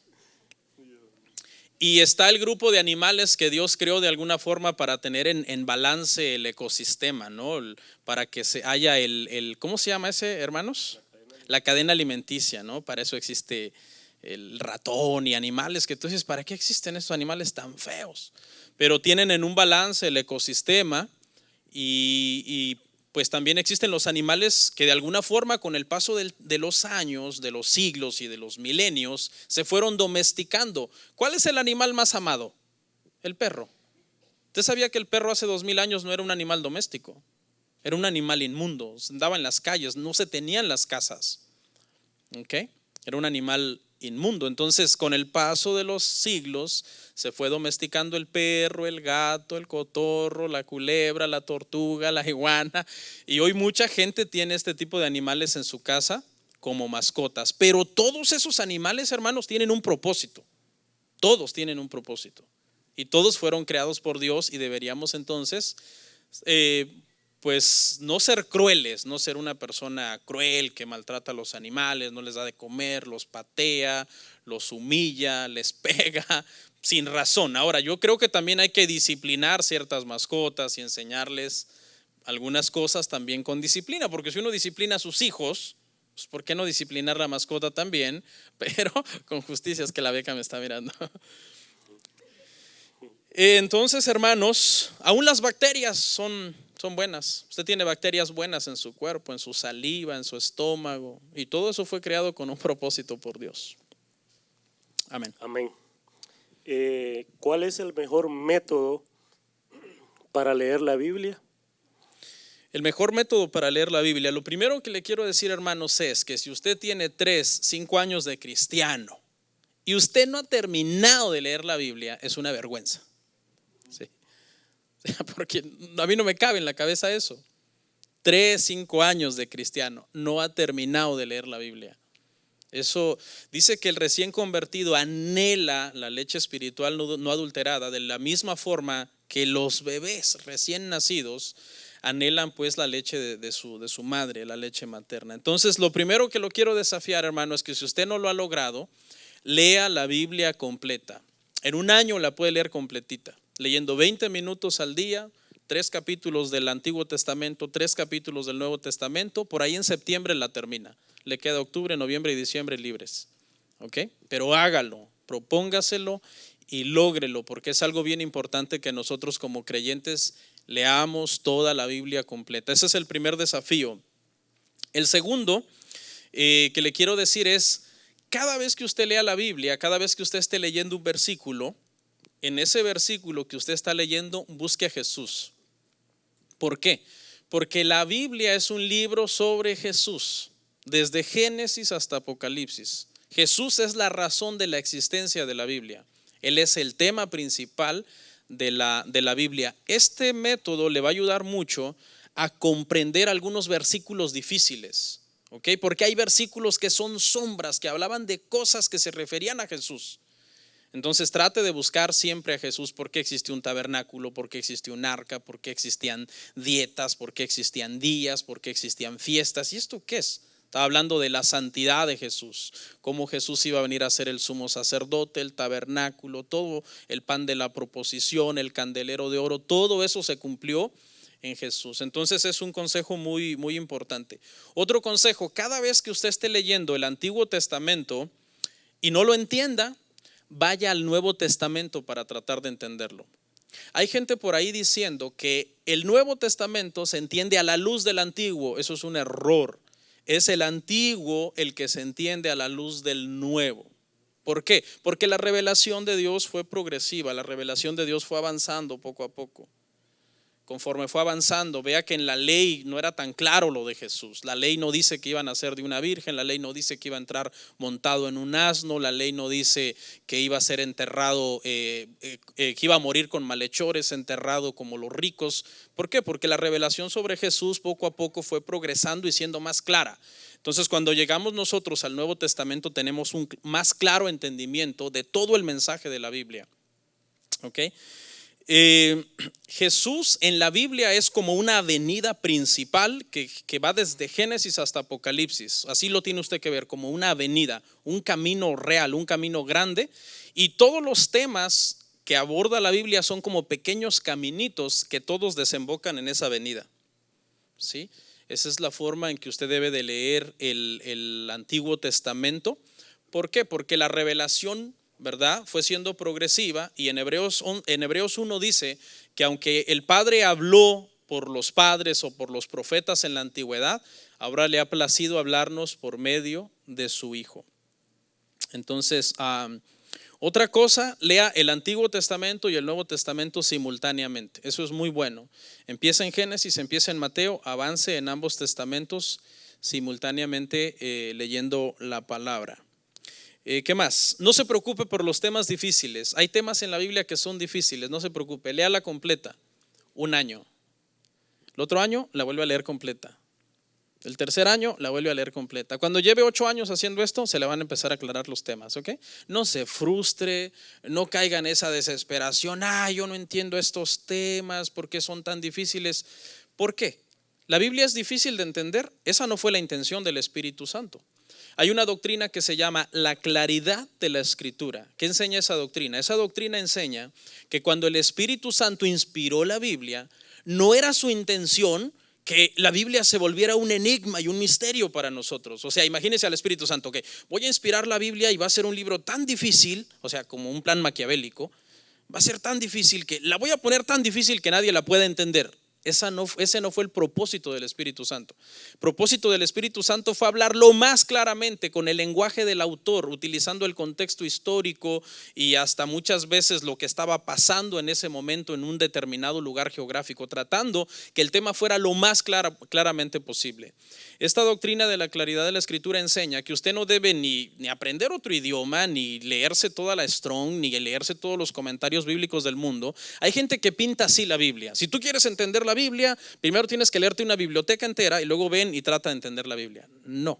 Y está el grupo de animales que Dios creó de alguna forma para tener en balance el ecosistema, ¿no? Para que se haya ¿cómo se llama ese, hermanos? La cadena alimenticia, ¿no? Para eso existe el ratón y animales que tú dices, ¿para qué existen estos animales tan feos? Pero tienen en un balance el ecosistema y pues también existen los animales que de alguna forma con el paso de los años, de los siglos y de los milenios se fueron domesticando. ¿Cuál es el animal más amado? El perro. ¿Usted sabía que el perro hace 2000 años no era un animal doméstico? Era un animal inmundo, andaba en las calles, no se tenía en las casas. ¿Okay? Era un animal inmundo. Entonces, con el paso de los siglos, se fue domesticando el perro, el gato, el cotorro, la culebra, la tortuga, la iguana. Y hoy mucha gente tiene este tipo de animales en su casa como mascotas. Pero todos esos animales, hermanos, tienen un propósito. Todos tienen un propósito. Y todos fueron creados por Dios y deberíamos entonces pues no ser crueles, no ser una persona cruel que maltrata a los animales, no les da de comer, los patea, los humilla, les pega sin razón. Ahora, yo creo que también hay que disciplinar ciertas mascotas y enseñarles algunas cosas también con disciplina, porque si uno disciplina a sus hijos, pues ¿por qué no disciplinar la mascota también? Pero con justicia, es que la beca me está mirando. Entonces, hermanos, aún las bacterias son buenas. Usted tiene bacterias buenas en su cuerpo, en su saliva, en su estómago, y todo eso fue creado con un propósito por Dios. Amén. Amén. ¿Cuál es el mejor método para leer la Biblia? El mejor método para leer la Biblia, lo primero que le quiero decir, hermanos, es que si usted tiene 3, 5 años de cristiano y usted no ha terminado de leer la Biblia, es una vergüenza. Sí. Porque a mí no me cabe en la cabeza eso. 3, 5 años de cristiano, no ha terminado de leer la Biblia. Eso dice que el recién convertido anhela la leche espiritual no adulterada, de la misma forma que los bebés recién nacidos anhelan pues la leche de su madre, la leche materna. Entonces, lo primero que lo quiero desafiar, hermano, es que si usted no lo ha logrado, lea la Biblia completa. En un año la puede leer completita, leyendo 20 minutos al día, 3 capítulos del Antiguo Testamento, 3 capítulos del Nuevo Testamento. Por ahí en septiembre la termina. Le queda octubre, noviembre y diciembre libres. ¿Ok? Pero hágalo, propóngaselo y lógrelo, porque es algo bien importante que nosotros como creyentes leamos toda la Biblia completa. Ese es el primer desafío. El segundo que le quiero decir es, cada vez que usted lea la Biblia, cada vez que usted esté leyendo un versículo, en ese versículo que usted está leyendo, busque a Jesús. ¿Por qué? Porque la Biblia es un libro sobre Jesús, desde Génesis hasta Apocalipsis. Jesús es la razón de la existencia de la Biblia. Él es el tema principal de la Biblia. Este método le va a ayudar mucho a comprender algunos versículos difíciles, ¿ok? Porque hay versículos que son sombras, que hablaban de cosas que se referían a Jesús. Entonces trate de buscar siempre a Jesús. ¿Por qué existió un tabernáculo? ¿Por qué existió un arca? ¿Por qué existían dietas? ¿Por qué existían días? ¿Por qué existían fiestas? ¿Y esto qué es? Estaba hablando de la santidad de Jesús, cómo Jesús iba a venir a ser el sumo sacerdote, el tabernáculo, todo el pan de la proposición, el candelero de oro, todo eso se cumplió en Jesús. Entonces es un consejo muy, muy importante. Otro consejo, cada vez que usted esté leyendo el Antiguo Testamento y no lo entienda, vaya al Nuevo Testamento para tratar de entenderlo. Hay gente por ahí diciendo que el Nuevo Testamento se entiende a la luz del Antiguo. Eso es un error. Es el Antiguo el que se entiende a la luz del Nuevo. ¿Por qué? Porque la revelación de Dios fue progresiva, la revelación de Dios fue avanzando poco a poco. Conforme fue avanzando, vea que en la ley no era tan claro lo de Jesús. La ley no dice que iba a nacer de una virgen, la ley no dice que iba a entrar montado en un asno, la ley no dice que iba a ser enterrado, que iba a morir con malhechores, enterrado como los ricos. ¿Por qué? Porque la revelación sobre Jesús poco a poco fue progresando y siendo más clara. Entonces, cuando llegamos nosotros al Nuevo Testamento, tenemos un más claro entendimiento de todo el mensaje de la Biblia. ¿Ok? Jesús en la Biblia es como una avenida principal que va desde Génesis hasta Apocalipsis. Así lo tiene usted que ver, como una avenida, un camino real, un camino grande. Y todos los temas que aborda la Biblia son como pequeños caminitos que todos desembocan en esa avenida. ¿Sí? Esa es la forma en que usted debe de leer el Antiguo Testamento. ¿Por qué? Porque la revelación, ¿verdad?, fue siendo progresiva, y en Hebreos 1 dice que aunque el Padre habló por los padres o por los profetas en la antigüedad, ahora le ha placido hablarnos por medio de su Hijo. Entonces, otra cosa, lea el Antiguo Testamento y el Nuevo Testamento simultáneamente. Eso es muy bueno. Empieza en Génesis, empieza en Mateo, avance en ambos testamentos simultáneamente leyendo la palabra. ¿Qué más? No se preocupe por los temas difíciles. Hay temas en la Biblia que son difíciles, no se preocupe. Léala completa, un año. El otro año la vuelve a leer completa. El tercer año la vuelve a leer completa. Cuando lleve 8 años haciendo esto, se le van a empezar a aclarar los temas, ¿ok? No se frustre, no caiga en esa desesperación. Yo no entiendo estos temas, ¿por qué son tan difíciles? ¿Por qué? La Biblia es difícil de entender. Esa no fue la intención del Espíritu Santo. Hay una doctrina que se llama la claridad de la Escritura. ¿Qué enseña esa doctrina? Esa doctrina enseña que cuando el Espíritu Santo inspiró la Biblia, no era su intención que la Biblia se volviera un enigma y un misterio para nosotros. O sea, imagínense al Espíritu Santo, que voy a inspirar la Biblia y va a ser un libro tan difícil, o sea, como un plan maquiavélico, va a ser tan difícil que la voy a poner tan difícil que nadie la pueda entender. Ese no fue el propósito del Espíritu Santo. El propósito del Espíritu Santo fue hablarlo más claramente con el lenguaje del autor, utilizando el contexto histórico y hasta muchas veces lo que estaba pasando en ese momento en un determinado lugar geográfico, tratando que el tema fuera lo más claramente posible. Esta doctrina de la claridad de la Escritura enseña que usted no debe ni aprender otro idioma, ni leerse toda la Strong, ni leerse todos los comentarios bíblicos del mundo. Hay gente que pinta así la Biblia. Si tú quieres entender la Biblia, primero tienes que leerte una biblioteca entera y luego ven y trata de entender la Biblia. No,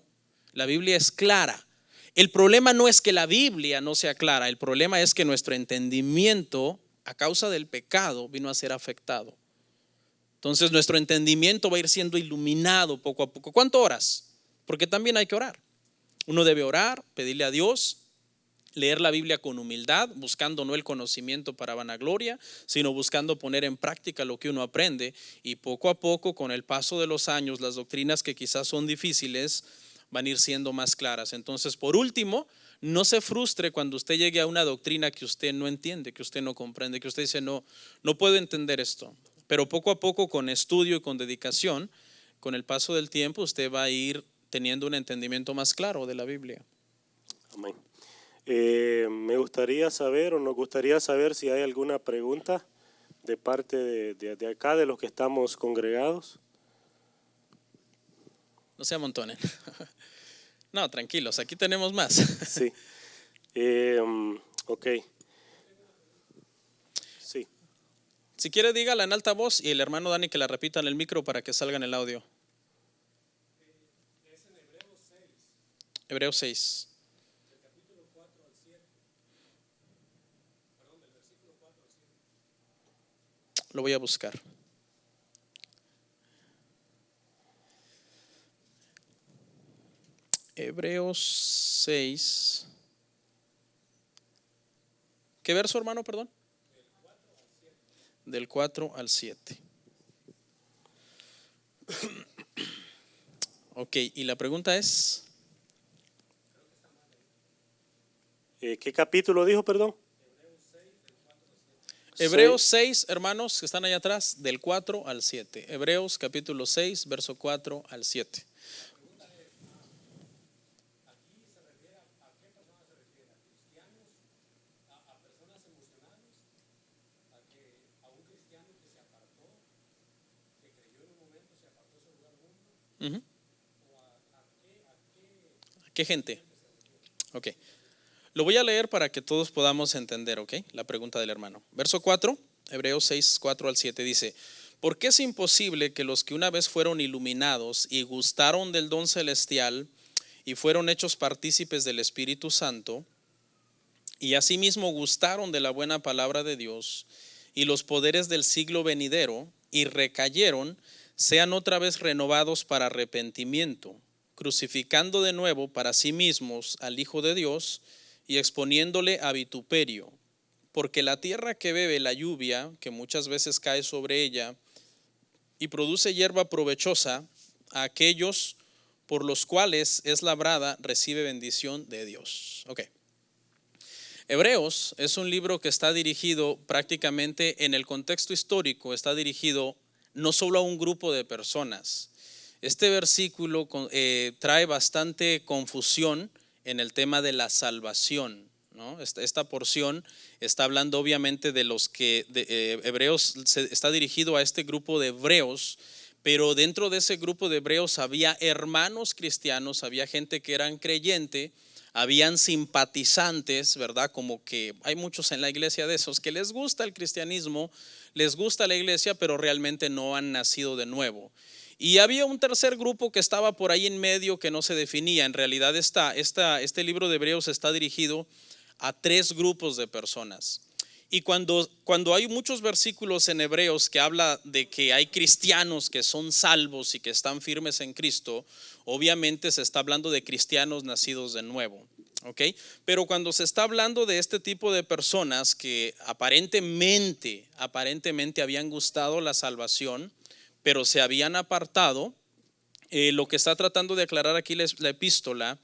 la Biblia es clara. El problema no es que la Biblia no sea clara, el problema es que nuestro entendimiento a causa del pecado vino a ser afectado. Entonces nuestro entendimiento va a ir siendo iluminado poco a poco. ¿Cuánto oras? Porque también hay que orar. Uno debe orar, pedirle a Dios, leer la Biblia con humildad, buscando no el conocimiento para vanagloria, sino buscando poner en práctica lo que uno aprende. Y poco a poco, con el paso de los años, las doctrinas que quizás son difíciles van a ir siendo más claras. Entonces, por último, no se frustre cuando usted llegue a una doctrina que usted no entiende, que usted no comprende, que usted dice, no puedo entender esto. Pero poco a poco, con estudio y con dedicación, con el paso del tiempo, usted va a ir teniendo un entendimiento más claro de la Biblia. Amén. Me gustaría saber, o nos gustaría saber, si hay alguna pregunta de parte de acá, de los que estamos congregados. No se amontonen. No, tranquilos, aquí tenemos más. Sí. Ok. Sí. Si quiere, dígala en alta voz y el hermano Dani que la repita en el micro para que salga en el audio. Es en Hebreos 6. Hebreos 6. Del capítulo 4 al 7. Perdón, del versículo 4 al 7. Lo voy a buscar. Hebreos 6. ¿Qué verso, hermano, perdón? Del 4 al 7. Ok, y la pregunta es, ¿qué capítulo dijo, perdón? Hebreos 6, hermanos que están allá atrás, del 4 al 7. Hebreos capítulo 6, verso 4 al 7. ¿A qué gente? Ok. Lo voy a leer para que todos podamos entender, ¿ok? La pregunta del hermano. Verso 4, Hebreos 6, 4 al 7 dice: porque es imposible que los que una vez fueron iluminados y gustaron del don celestial y fueron hechos partícipes del Espíritu Santo y asimismo gustaron de la buena palabra de Dios y los poderes del siglo venidero, y recayeron, sean otra vez renovados para arrepentimiento, crucificando de nuevo para sí mismos al Hijo de Dios y exponiéndole a vituperio. Porque la tierra que bebe la lluvia, que muchas veces cae sobre ella, y produce hierba provechosa, a aquellos por los cuales es labrada, recibe bendición de Dios. Ok. Hebreos es un libro que está dirigido prácticamente en el contexto histórico, está dirigido no solo a un grupo de personas. Este versículo trae bastante confusión en el tema de la salvación, ¿no? Esta porción está hablando obviamente de los que Hebreos está dirigido a este grupo de hebreos, pero dentro de ese grupo de hebreos había hermanos cristianos, había gente que eran creyente, habían simpatizantes, ¿verdad? Como que hay muchos en la iglesia de esos que les gusta el cristianismo, les gusta la iglesia, pero realmente no han nacido de nuevo. Y había un tercer grupo que estaba por ahí en medio que no se definía. En realidad este libro de Hebreos está dirigido a tres grupos de personas. Y cuando hay muchos versículos en Hebreos que habla de que hay cristianos que son salvos y que están firmes en Cristo, obviamente se está hablando de cristianos nacidos de nuevo, ¿ok? Pero cuando se está hablando de este tipo de personas que aparentemente habían gustado la salvación, pero se habían apartado, lo que está tratando de aclarar aquí la epístola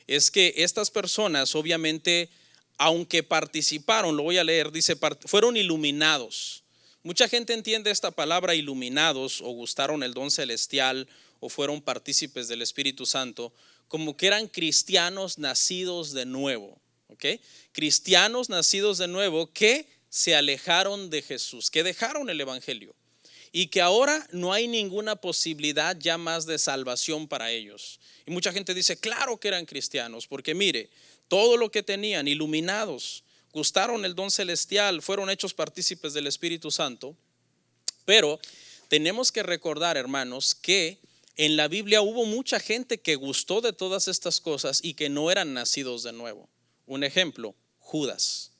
es que estas personas obviamente, aunque participaron, lo voy a leer, dice, fueron iluminados. Mucha gente entiende esta palabra iluminados o gustaron el don celestial o fueron partícipes del Espíritu Santo como que eran cristianos nacidos de nuevo, ¿ok? Cristianos nacidos de nuevo que se alejaron de Jesús, que dejaron el evangelio y que ahora no hay ninguna posibilidad ya más de salvación para ellos. Y mucha gente dice, claro que eran cristianos, porque mire, todo lo que tenían, iluminados, gustaron el don celestial, fueron hechos partícipes del Espíritu Santo. Pero tenemos que recordar, hermanos, que en la Biblia hubo mucha gente que gustó de todas estas cosas y que no eran nacidos de nuevo. Un ejemplo, Judas.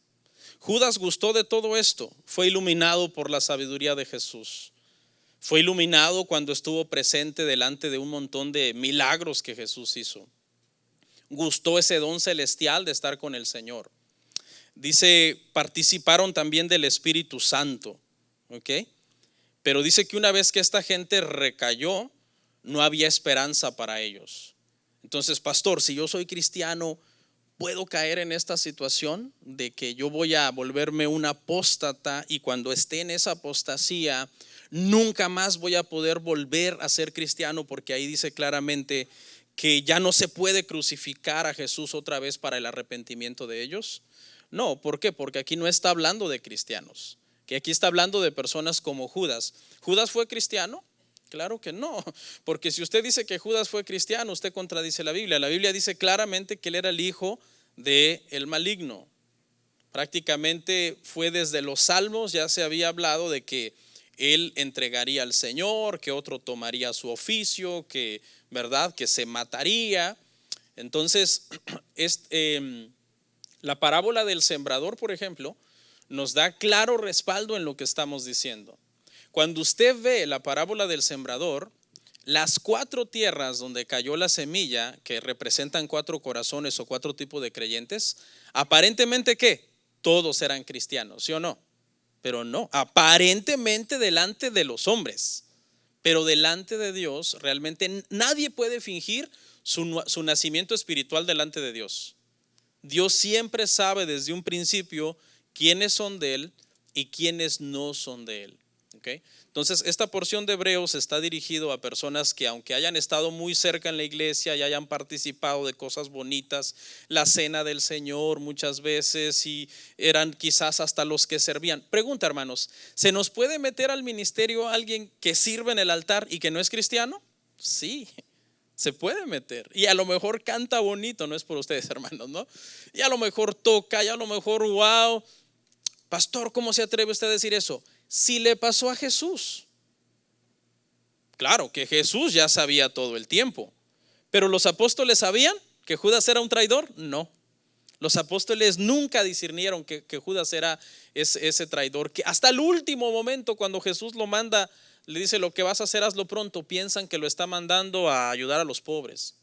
Judas gustó de todo esto, fue iluminado por la sabiduría de Jesús. Fue iluminado cuando estuvo presente delante de un montón de milagros que Jesús hizo. Gustó ese don celestial de estar con el Señor. Dice, participaron también del Espíritu Santo, ¿ok? Pero dice que una vez que esta gente recayó, no había esperanza para ellos. Entonces, pastor, si yo soy cristiano, ¿puedo caer en esta situación de que yo voy a volverme un apóstata y cuando esté en esa apostasía, nunca más voy a poder volver a ser cristiano? Porque ahí dice claramente que ya no se puede crucificar a Jesús otra vez para el arrepentimiento de ellos. No, ¿por qué? Porque aquí no está hablando de cristianos, que aquí está hablando de personas como Judas. ¿Judas fue cristiano? Claro que no, porque si usted dice que Judas fue cristiano, usted contradice la Biblia. La Biblia dice claramente que él era el hijo del maligno. Prácticamente fue desde los Salmos, ya se había hablado de que él entregaría al Señor, que otro tomaría su oficio, que, ¿verdad?, que se mataría. Entonces, la parábola del sembrador, por ejemplo, nos da claro respaldo en lo que estamos diciendo. Cuando usted ve la parábola del sembrador, las 4 tierras donde cayó la semilla, que representan 4 corazones o 4 tipos de creyentes, aparentemente, ¿qué? Todos eran cristianos, ¿sí o no? Pero no, aparentemente delante de los hombres, pero delante de Dios realmente nadie puede fingir su nacimiento espiritual delante de Dios. Dios siempre sabe desde un principio quiénes son de Él y quiénes no son de Él. ¿Okay? Entonces, esta porción de Hebreos está dirigido a personas que, aunque hayan estado muy cerca en la iglesia y hayan participado de cosas bonitas, la cena del Señor muchas veces, y eran quizás hasta los que servían. Pregunta, hermanos, ¿se nos puede meter al ministerio a alguien que sirve en el altar y que no es cristiano? Sí, se puede meter. Y a lo mejor canta bonito, no es por ustedes, hermanos, ¿no? Y a lo mejor toca, y a lo mejor, wow, pastor, ¿cómo se atreve usted a decir eso? Si le pasó a Jesús. Claro que Jesús ya sabía todo el tiempo, pero los apóstoles sabían que Judas era un traidor. No, Los apóstoles nunca discernieron que Judas era ese traidor, que hasta el último momento cuando Jesús lo manda, le dice: lo que vas a hacer, hazlo pronto. Piensan que lo está mandando a ayudar a los pobres.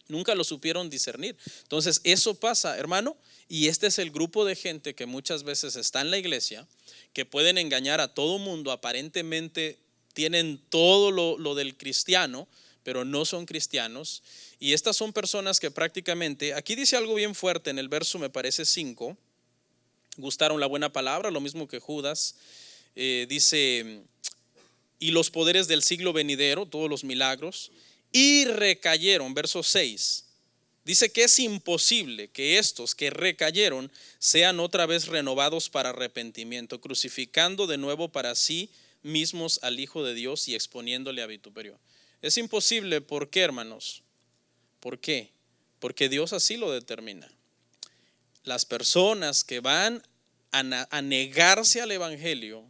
Nunca lo supieron discernir. Entonces eso pasa, hermano, y este es el grupo de gente que muchas veces está en la iglesia, que pueden engañar a todo mundo. Aparentemente tienen todo lo del cristiano, pero no son cristianos. Y estas son personas que prácticamente, aquí dice algo bien fuerte en el verso, me parece 5, gustaron la buena palabra, lo mismo que Judas. Dice: y los poderes del siglo venidero, todos los milagros, y recayeron. Verso 6 dice que es imposible que estos que recayeron sean otra vez renovados para arrepentimiento, crucificando de nuevo para sí mismos al Hijo de Dios y exponiéndole a vituperio. Es imposible. ¿Por qué, hermanos? ¿Por qué? Porque Dios así lo determina. Las personas que van a negarse al evangelio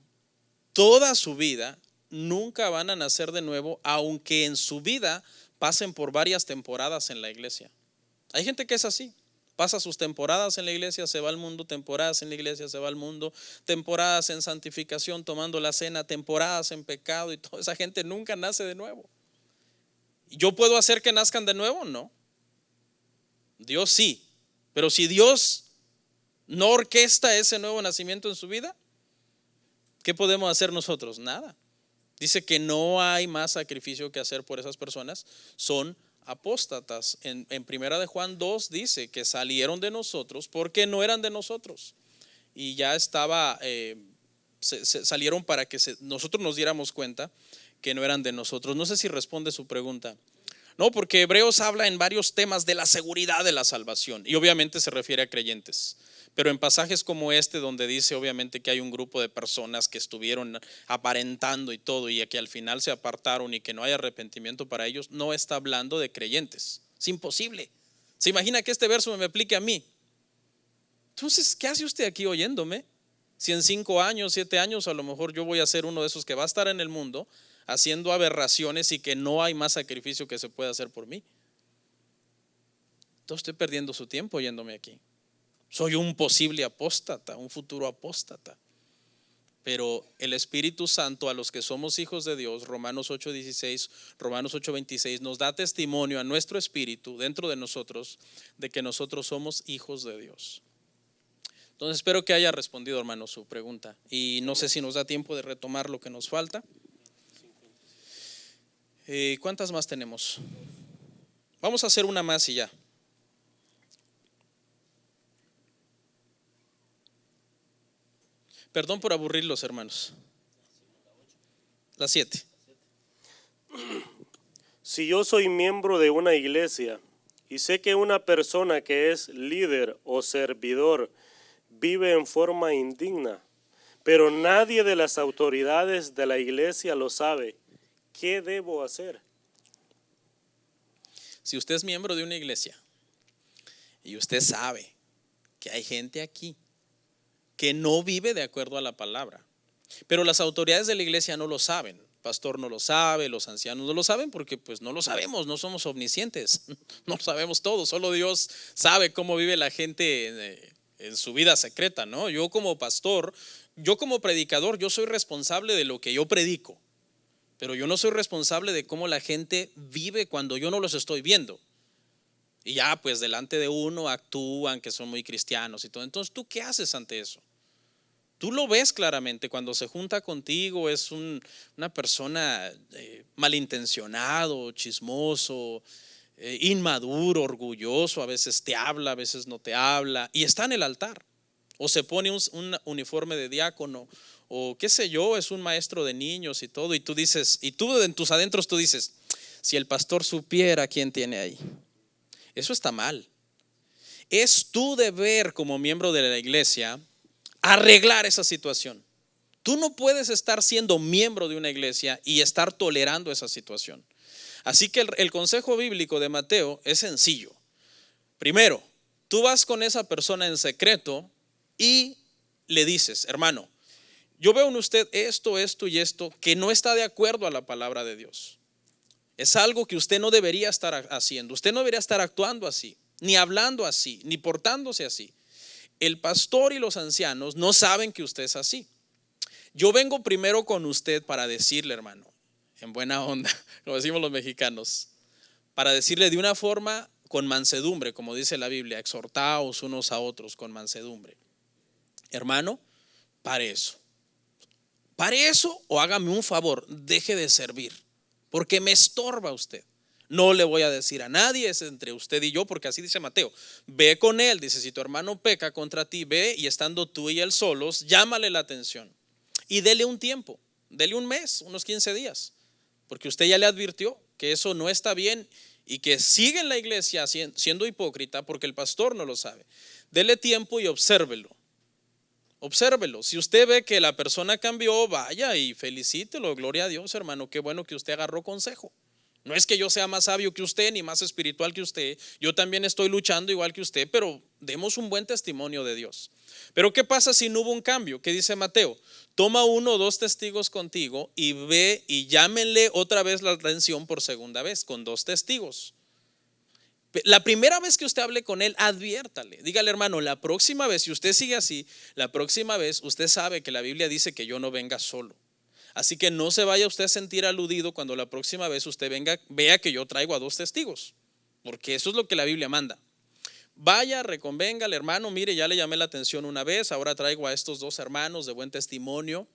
toda su vida nunca van a nacer de nuevo, aunque en su vida pasen por varias temporadas en la iglesia. Hay gente que es así, pasa sus temporadas en la iglesia, se va al mundo, temporadas en la iglesia, se va al mundo, temporadas en santificación, tomando la cena, temporadas en pecado, y toda esa gente nunca nace de nuevo. ¿Yo puedo hacer que nazcan de nuevo? No. Dios sí, pero si Dios no orquesta ese nuevo nacimiento en su vida, ¿qué podemos hacer nosotros? Nada. Dice que no hay más sacrificio que hacer por esas personas. Son apóstatas. En primera de Juan 2 dice que salieron de nosotros porque no eran de nosotros. Y ya estaba, salieron para que nosotros nos diéramos cuenta que no eran de nosotros. No sé si responde su pregunta. No, porque Hebreos habla en varios temas de la seguridad de la salvación. Y obviamente se refiere a creyentes. Pero en pasajes como este, donde dice obviamente que hay un grupo de personas que estuvieron aparentando y todo, y que al final se apartaron y que no hay arrepentimiento para ellos, no está hablando de creyentes. Es imposible. ¿Se imagina que este verso me aplique a mí? Entonces, ¿qué hace usted aquí oyéndome? Si en 5 años, 7 años, a lo mejor yo voy a ser uno de esos que va a estar en el mundo haciendo aberraciones y que no hay más sacrificio que se pueda hacer por mí. Entonces estoy perdiendo su tiempo oyéndome aquí. Soy un posible apóstata, un futuro apóstata. Pero el Espíritu Santo, a los que somos hijos de Dios, Romanos 8:16, Romanos 8:26, nos da testimonio a nuestro espíritu dentro de nosotros de que nosotros somos hijos de Dios. Entonces espero que haya respondido, hermano, su pregunta. Y no sé si nos da tiempo de retomar lo que nos falta. ¿Cuántas más tenemos? Vamos a hacer una más y ya. Perdón por aburrirlos, hermanos. La 7. Si yo soy miembro de una iglesia y sé que una persona que es líder o servidor vive en forma indigna, pero nadie de las autoridades de la iglesia lo sabe, ¿qué debo hacer? Si usted es miembro de una iglesia y usted sabe que hay gente aquí que no vive de acuerdo a la palabra, pero las autoridades de la iglesia no lo saben, el pastor no lo sabe, los ancianos no lo saben, porque pues no lo sabemos, no somos omniscientes, no lo sabemos todo, solo Dios sabe cómo vive la gente en su vida secreta, ¿no? Yo como pastor, yo como predicador, yo soy responsable de lo que yo predico, pero yo no soy responsable de cómo la gente vive cuando yo no los estoy viendo. Y ya pues delante de uno actúan que son muy cristianos y todo. Entonces, ¿tú qué haces ante eso? Tú lo ves claramente cuando se junta contigo, es una persona malintencionado, chismoso, inmaduro, orgulloso, a veces te habla, a veces no te habla, y está en el altar, o se pone un uniforme de diácono, o qué sé yo, es un maestro de niños y todo, y tú dices, y tú en tus adentros tú dices, si el pastor supiera quién tiene ahí. Eso está mal. Es tu deber como miembro de la iglesia arreglar esa situación. Tú no puedes estar siendo miembro de una iglesia y estar tolerando esa situación. Así que el consejo bíblico de Mateo es sencillo. Primero, tú vas con esa persona en secreto y le dices, hermano, yo veo en usted esto y esto que no está de acuerdo a la palabra de Dios. Es algo que usted no debería estar haciendo, usted no debería estar actuando así. ni hablando así, ni portándose así. El pastor y los ancianos no saben que usted es así. Yo vengo primero con usted para decirle, hermano, en buena onda, como decimos los mexicanos, para decirle de una forma con mansedumbre, como dice la Biblia, exhortaos unos a otros con mansedumbre. Hermano, pare eso o hágame un favor, deje de servir, porque me estorba usted. No le voy a decir a nadie, es entre usted y yo, porque así dice Mateo. Ve con él, dice, si tu hermano peca contra ti, ve y estando tú y él solos, llámale la atención y dele un tiempo, dele un mes, unos 15 días, porque usted ya le advirtió que eso no está bien y que sigue en la iglesia siendo hipócrita porque el pastor no lo sabe. Dele tiempo y obsérvelo. Obsérvelo. Si usted ve que la persona cambió, vaya y felicítelo. Gloria a Dios, hermano. Qué bueno que usted agarró consejo. No es que yo sea más sabio que usted ni más espiritual que usted. Yo también estoy luchando igual que usted, pero demos un buen testimonio de Dios. Pero ¿qué pasa si no hubo un cambio? ¿Qué dice Mateo? Toma 1 o 2 testigos contigo y ve y llámenle otra vez la atención por segunda vez con 2 testigos. La primera vez que usted hable con él, adviértale. Dígale, hermano, la próxima vez, si usted sigue así, la próxima vez usted sabe que la Biblia dice que yo no venga solo. Así que no se vaya usted a sentir aludido cuando la próxima vez usted venga, vea que yo traigo a 2 testigos, porque eso es lo que la Biblia manda. Vaya, reconvéngale, hermano, mire, ya le llamé la atención una vez, ahora traigo a estos 2 hermanos de buen testimonio,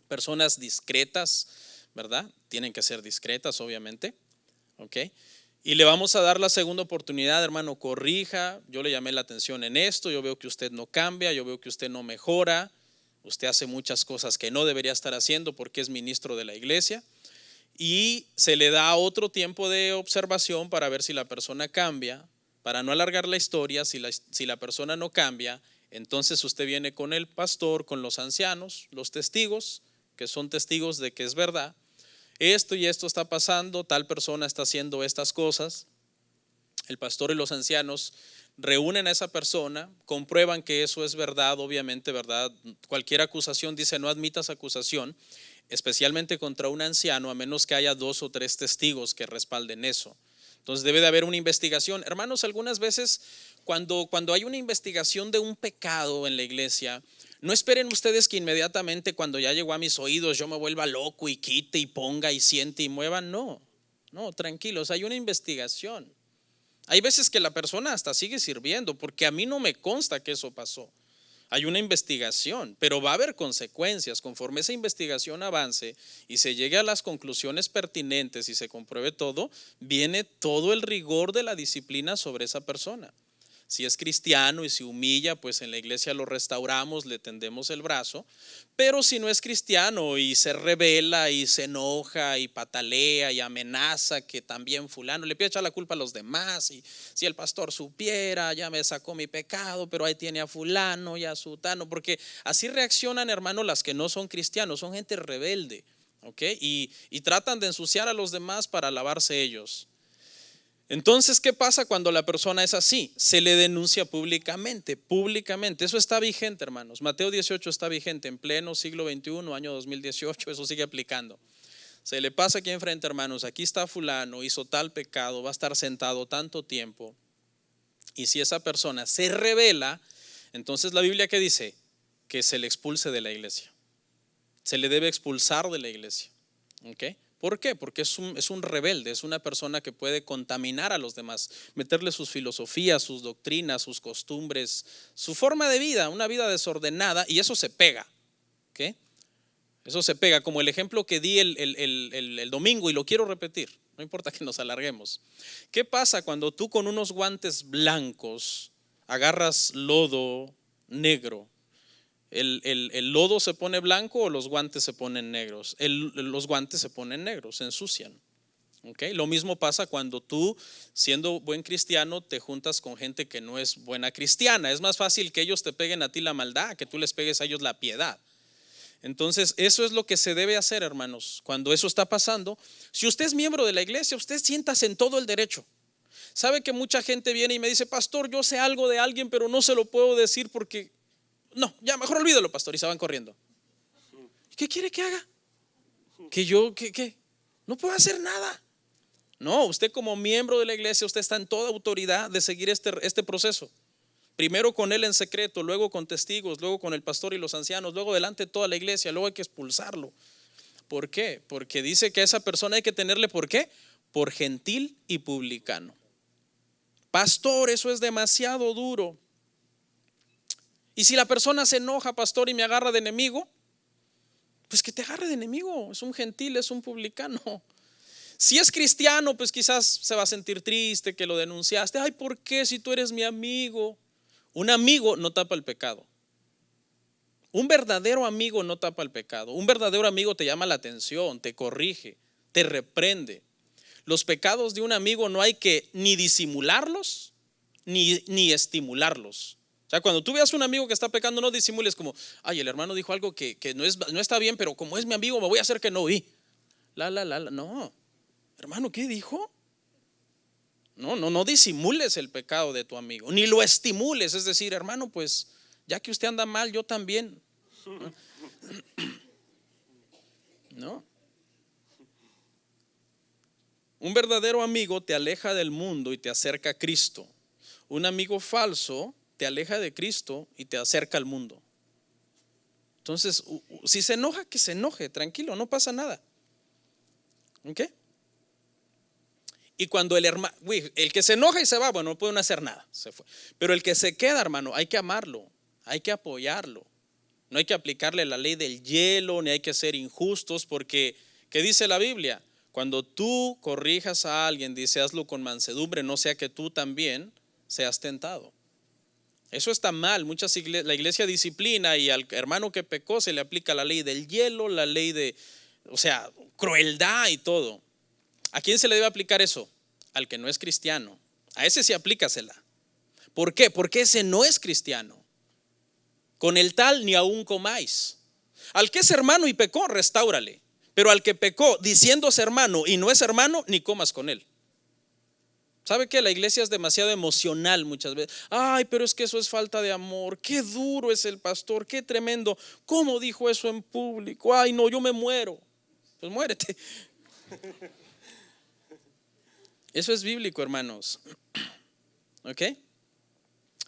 personas discretas, ¿verdad? Tienen que ser discretas, obviamente, ¿ok? Y le vamos a dar la segunda oportunidad, hermano, corrija, yo le llamé la atención en esto, yo veo que usted no cambia, yo veo que usted no mejora, usted hace muchas cosas que no debería estar haciendo porque es ministro de la iglesia, y se le da otro tiempo de observación para ver si la persona cambia, para no alargar la historia. Si la persona no cambia, entonces usted viene con el pastor, con los ancianos, los testigos, que son testigos de que es verdad. Esto y esto está pasando, tal persona está haciendo estas cosas. El pastor y los ancianos reúnen a esa persona, comprueban que eso es verdad, obviamente, ¿verdad? Cualquier acusación dice no admitas acusación, especialmente contra un anciano, a menos que haya 2 o 3 testigos que respalden eso. Entonces debe de haber una investigación. Hermanos, algunas veces cuando hay una investigación de un pecado en la iglesia, no esperen ustedes que inmediatamente cuando ya llegó a mis oídos yo me vuelva loco y quite y ponga y siente y mueva. No, tranquilos, hay una investigación. Hay veces que la persona hasta sigue sirviendo porque a mí no me consta que eso pasó. Hay una investigación, pero va a haber consecuencias. Conforme esa investigación avance y se llegue a las conclusiones pertinentes y se compruebe todo, viene todo el rigor de la disciplina sobre esa persona. Si es cristiano y se humilla, pues en la iglesia lo restauramos, le tendemos el brazo. Pero si no es cristiano y se rebela y se enoja y patalea y amenaza que también fulano, le pide echar la culpa a los demás, y si el pastor supiera, ya me sacó mi pecado, pero ahí tiene a fulano y a sutano, porque así reaccionan, hermanos, las que no son cristianos, son gente rebelde, ¿ok? Y tratan de ensuciar a los demás para alabarse ellos. Entonces, ¿qué pasa cuando la persona es así? Se le denuncia públicamente. Eso está vigente, hermanos. Mateo 18 está vigente en pleno siglo XXI, año 2018, eso sigue aplicando. Se le pasa aquí enfrente, hermanos, aquí está fulano, hizo tal pecado, va a estar sentado tanto tiempo. Y si esa persona se rebela, entonces la Biblia, ¿qué dice? Que se le expulse de la iglesia. Se le debe expulsar de la iglesia. ¿Ok? ¿Por qué? Porque es un rebelde, es una persona que puede contaminar a los demás, meterle sus filosofías, sus doctrinas, sus costumbres, su forma de vida, una vida desordenada, y eso se pega. ¿Okay? Eso se pega, como el ejemplo que di el domingo, y lo quiero repetir, no importa que nos alarguemos. ¿Qué pasa cuando tú con unos guantes blancos agarras lodo negro? ¿El lodo se pone blanco o los guantes se ponen negros? Los guantes se ponen negros, se ensucian. ¿Okay? Lo mismo pasa cuando tú, siendo buen cristiano, te juntas con gente que no es buena cristiana. Es más fácil que ellos te peguen a ti la maldad que tú les pegues a ellos la piedad. Entonces, eso es lo que se debe hacer, hermanos. Cuando eso está pasando, si usted es miembro de la iglesia, usted siéntase en todo el derecho. Sabe que mucha gente viene y me dice, pastor, yo sé algo de alguien, pero no se lo puedo decir porque... No, ya mejor olvídalo, pastor, y se van corriendo. ¿Qué quiere que haga? ¿Que yo qué? No puedo hacer nada. No, usted como miembro de la iglesia, usted está en toda autoridad de seguir este proceso. Primero con él en secreto, luego con testigos, luego con el pastor y los ancianos, luego delante de toda la iglesia, luego hay que expulsarlo. ¿Por qué? Porque dice que a esa persona hay que tenerle, ¿por qué? Por gentil y publicano. Pastor, eso es demasiado duro. Y si la persona se enoja, pastor, y me agarra de enemigo, pues que te agarre de enemigo. Es un gentil, es un publicano. Si es cristiano, pues quizás se va a sentir triste que lo denunciaste. Ay, ¿por qué si tú eres mi amigo? Un amigo no tapa el pecado. Un verdadero amigo no tapa el pecado. Un verdadero amigo te llama la atención, te corrige, te reprende. Los pecados de un amigo no hay que ni disimularlos ni estimularlos. O sea, cuando tú veas a un amigo que está pecando, no disimules como, ay, el hermano dijo algo que no está bien, pero como es mi amigo me voy a hacer que no oí. No, hermano, ¿qué dijo? No disimules el pecado de tu amigo, ni lo estimules. Es decir, hermano, pues ya que usted anda mal, yo también. No. Un verdadero amigo te aleja del mundo y te acerca a Cristo. Un amigo falso te aleja de Cristo y te acerca al mundo. Entonces, si se enoja, que se enoje, tranquilo, no pasa nada. ¿Ok? Y cuando el que se enoja y se va, bueno, no pueden hacer nada, se fue. Pero el que se queda, hermano, hay que amarlo, hay que apoyarlo. No hay que aplicarle la ley del hielo, ni hay que ser injustos, porque, ¿qué dice la Biblia? Cuando tú corrijas a alguien, dice, hazlo con mansedumbre, no sea que tú también seas tentado. Eso está mal. La iglesia disciplina y al hermano que pecó se le aplica la ley del hielo, la ley de, crueldad y todo. ¿A quién se le debe aplicar eso? Al que no es cristiano. A ese sí aplícasela. ¿Por qué? Porque ese no es cristiano. Con el tal ni aún comáis. Al que es hermano y pecó, restáurale. Pero al que pecó diciéndose hermano y no es hermano, ni comas con él. ¿Sabe qué? La iglesia es demasiado emocional muchas veces. Ay, pero es que eso es falta de amor. Qué duro es el pastor, qué tremendo. ¿Cómo dijo eso en público? Ay, no, yo me muero. Pues muérete. Eso es bíblico, hermanos. ¿Ok?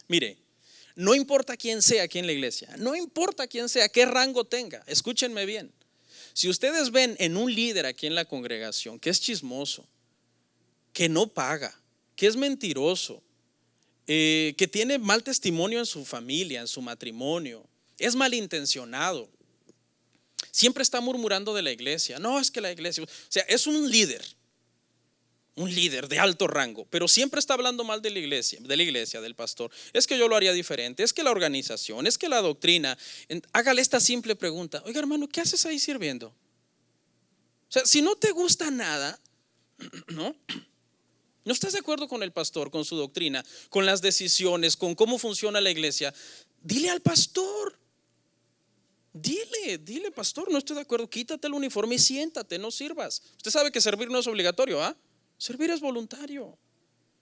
Mire, no importa quién sea aquí en la iglesia, no importa quién sea, qué rango tenga, escúchenme bien. Si ustedes ven en un líder aquí en la congregación que es chismoso, que no paga, que es mentiroso, que tiene mal testimonio en su familia, en su matrimonio, es malintencionado, siempre está murmurando de la iglesia, no, es que la iglesia, es un líder de alto rango, pero siempre está hablando mal de la iglesia, del pastor. Es que yo lo haría diferente, es que la organización, es que la doctrina. Hágale esta simple pregunta: oiga, hermano, ¿qué haces ahí sirviendo? O sea, si no te gusta nada, no estás de acuerdo con el pastor, con su doctrina, con las decisiones, con cómo funciona la iglesia, dile al pastor. Dile, pastor, no estoy de acuerdo, quítate el uniforme y siéntate, no sirvas. Usted sabe que servir no es obligatorio, ¿ah? Servir es voluntario,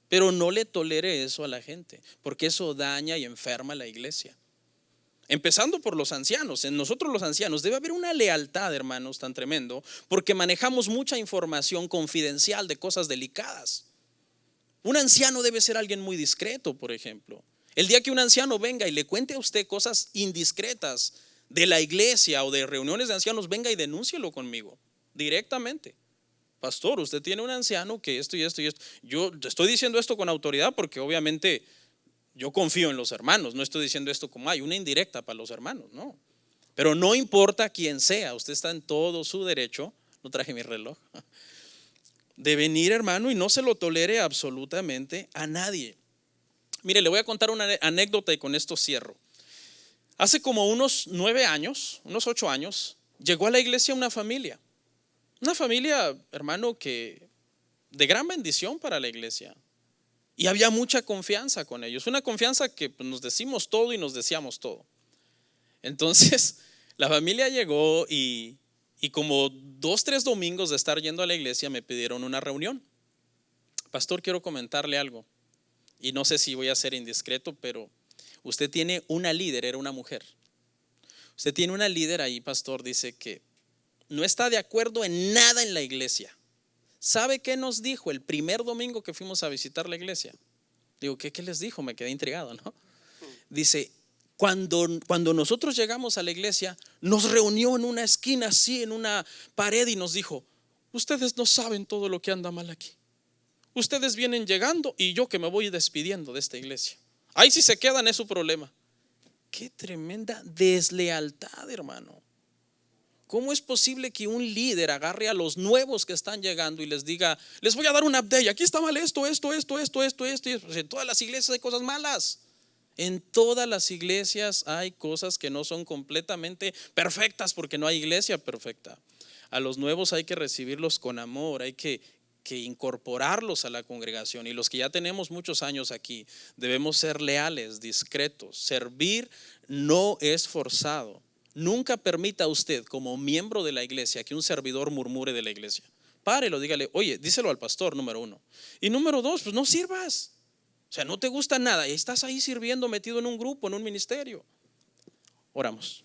pero no le tolere eso a la gente, porque eso daña y enferma a la iglesia. Empezando por los ancianos. En nosotros los ancianos debe haber una lealtad, hermanos, tan tremendo, porque manejamos mucha información confidencial de cosas delicadas. Un anciano debe ser alguien muy discreto, por ejemplo. El día que un anciano venga y le cuente a usted cosas indiscretas de la iglesia o de reuniones de ancianos, venga y denúncielo conmigo directamente. Pastor, usted tiene un anciano que esto y esto y esto. Yo estoy diciendo esto con autoridad porque obviamente yo confío en los hermanos. No estoy diciendo esto como hay una indirecta para los hermanos, no. Pero no importa quién sea, usted está en todo su derecho. No traje mi reloj. De venir, hermano, y no se lo tolere absolutamente a nadie. Mire, le voy a contar una anécdota y con esto cierro. Hace como unos 9 años, unos 8 años, llegó a la iglesia una familia, hermano, que de gran bendición para la iglesia. Y había mucha confianza con ellos, una confianza que nos decimos todo y nos decíamos todo. Entonces, la familia llegó y como 2-3 domingos de estar yendo a la iglesia me pidieron una reunión. Pastor, quiero comentarle algo. Y no sé si voy a ser indiscreto, pero usted tiene una líder, era una mujer. Usted tiene una líder ahí, pastor, dice que no está de acuerdo en nada en la iglesia. ¿Sabe qué nos dijo el primer domingo que fuimos a visitar la iglesia? Digo, ¿qué les dijo? Me quedé intrigado, ¿no? Dice, cuando nosotros llegamos a la iglesia, nos reunió en una esquina así, en una pared, y nos dijo: ustedes no saben todo lo que anda mal aquí. Ustedes vienen llegando y yo que me voy despidiendo de esta iglesia. Ahí si se quedan es su problema. Qué tremenda deslealtad, hermano. ¿Cómo es posible que un líder agarre a los nuevos que están llegando y les diga: les voy a dar un update, aquí está mal esto? En todas las iglesias hay cosas malas. En todas las iglesias hay cosas que no son completamente perfectas, porque no hay iglesia perfecta. A los nuevos hay que recibirlos con amor, hay que incorporarlos a la congregación, y los que ya tenemos muchos años aquí debemos ser leales, discretos. Servir no es forzado. Nunca permita usted, como miembro de la iglesia, que un servidor murmure de la iglesia. Párelo, dígale: oye, díselo al pastor, número 1. Y número 2, pues no sirvas. O sea, no te gusta nada y estás ahí sirviendo, metido en un grupo, en un ministerio. Oramos.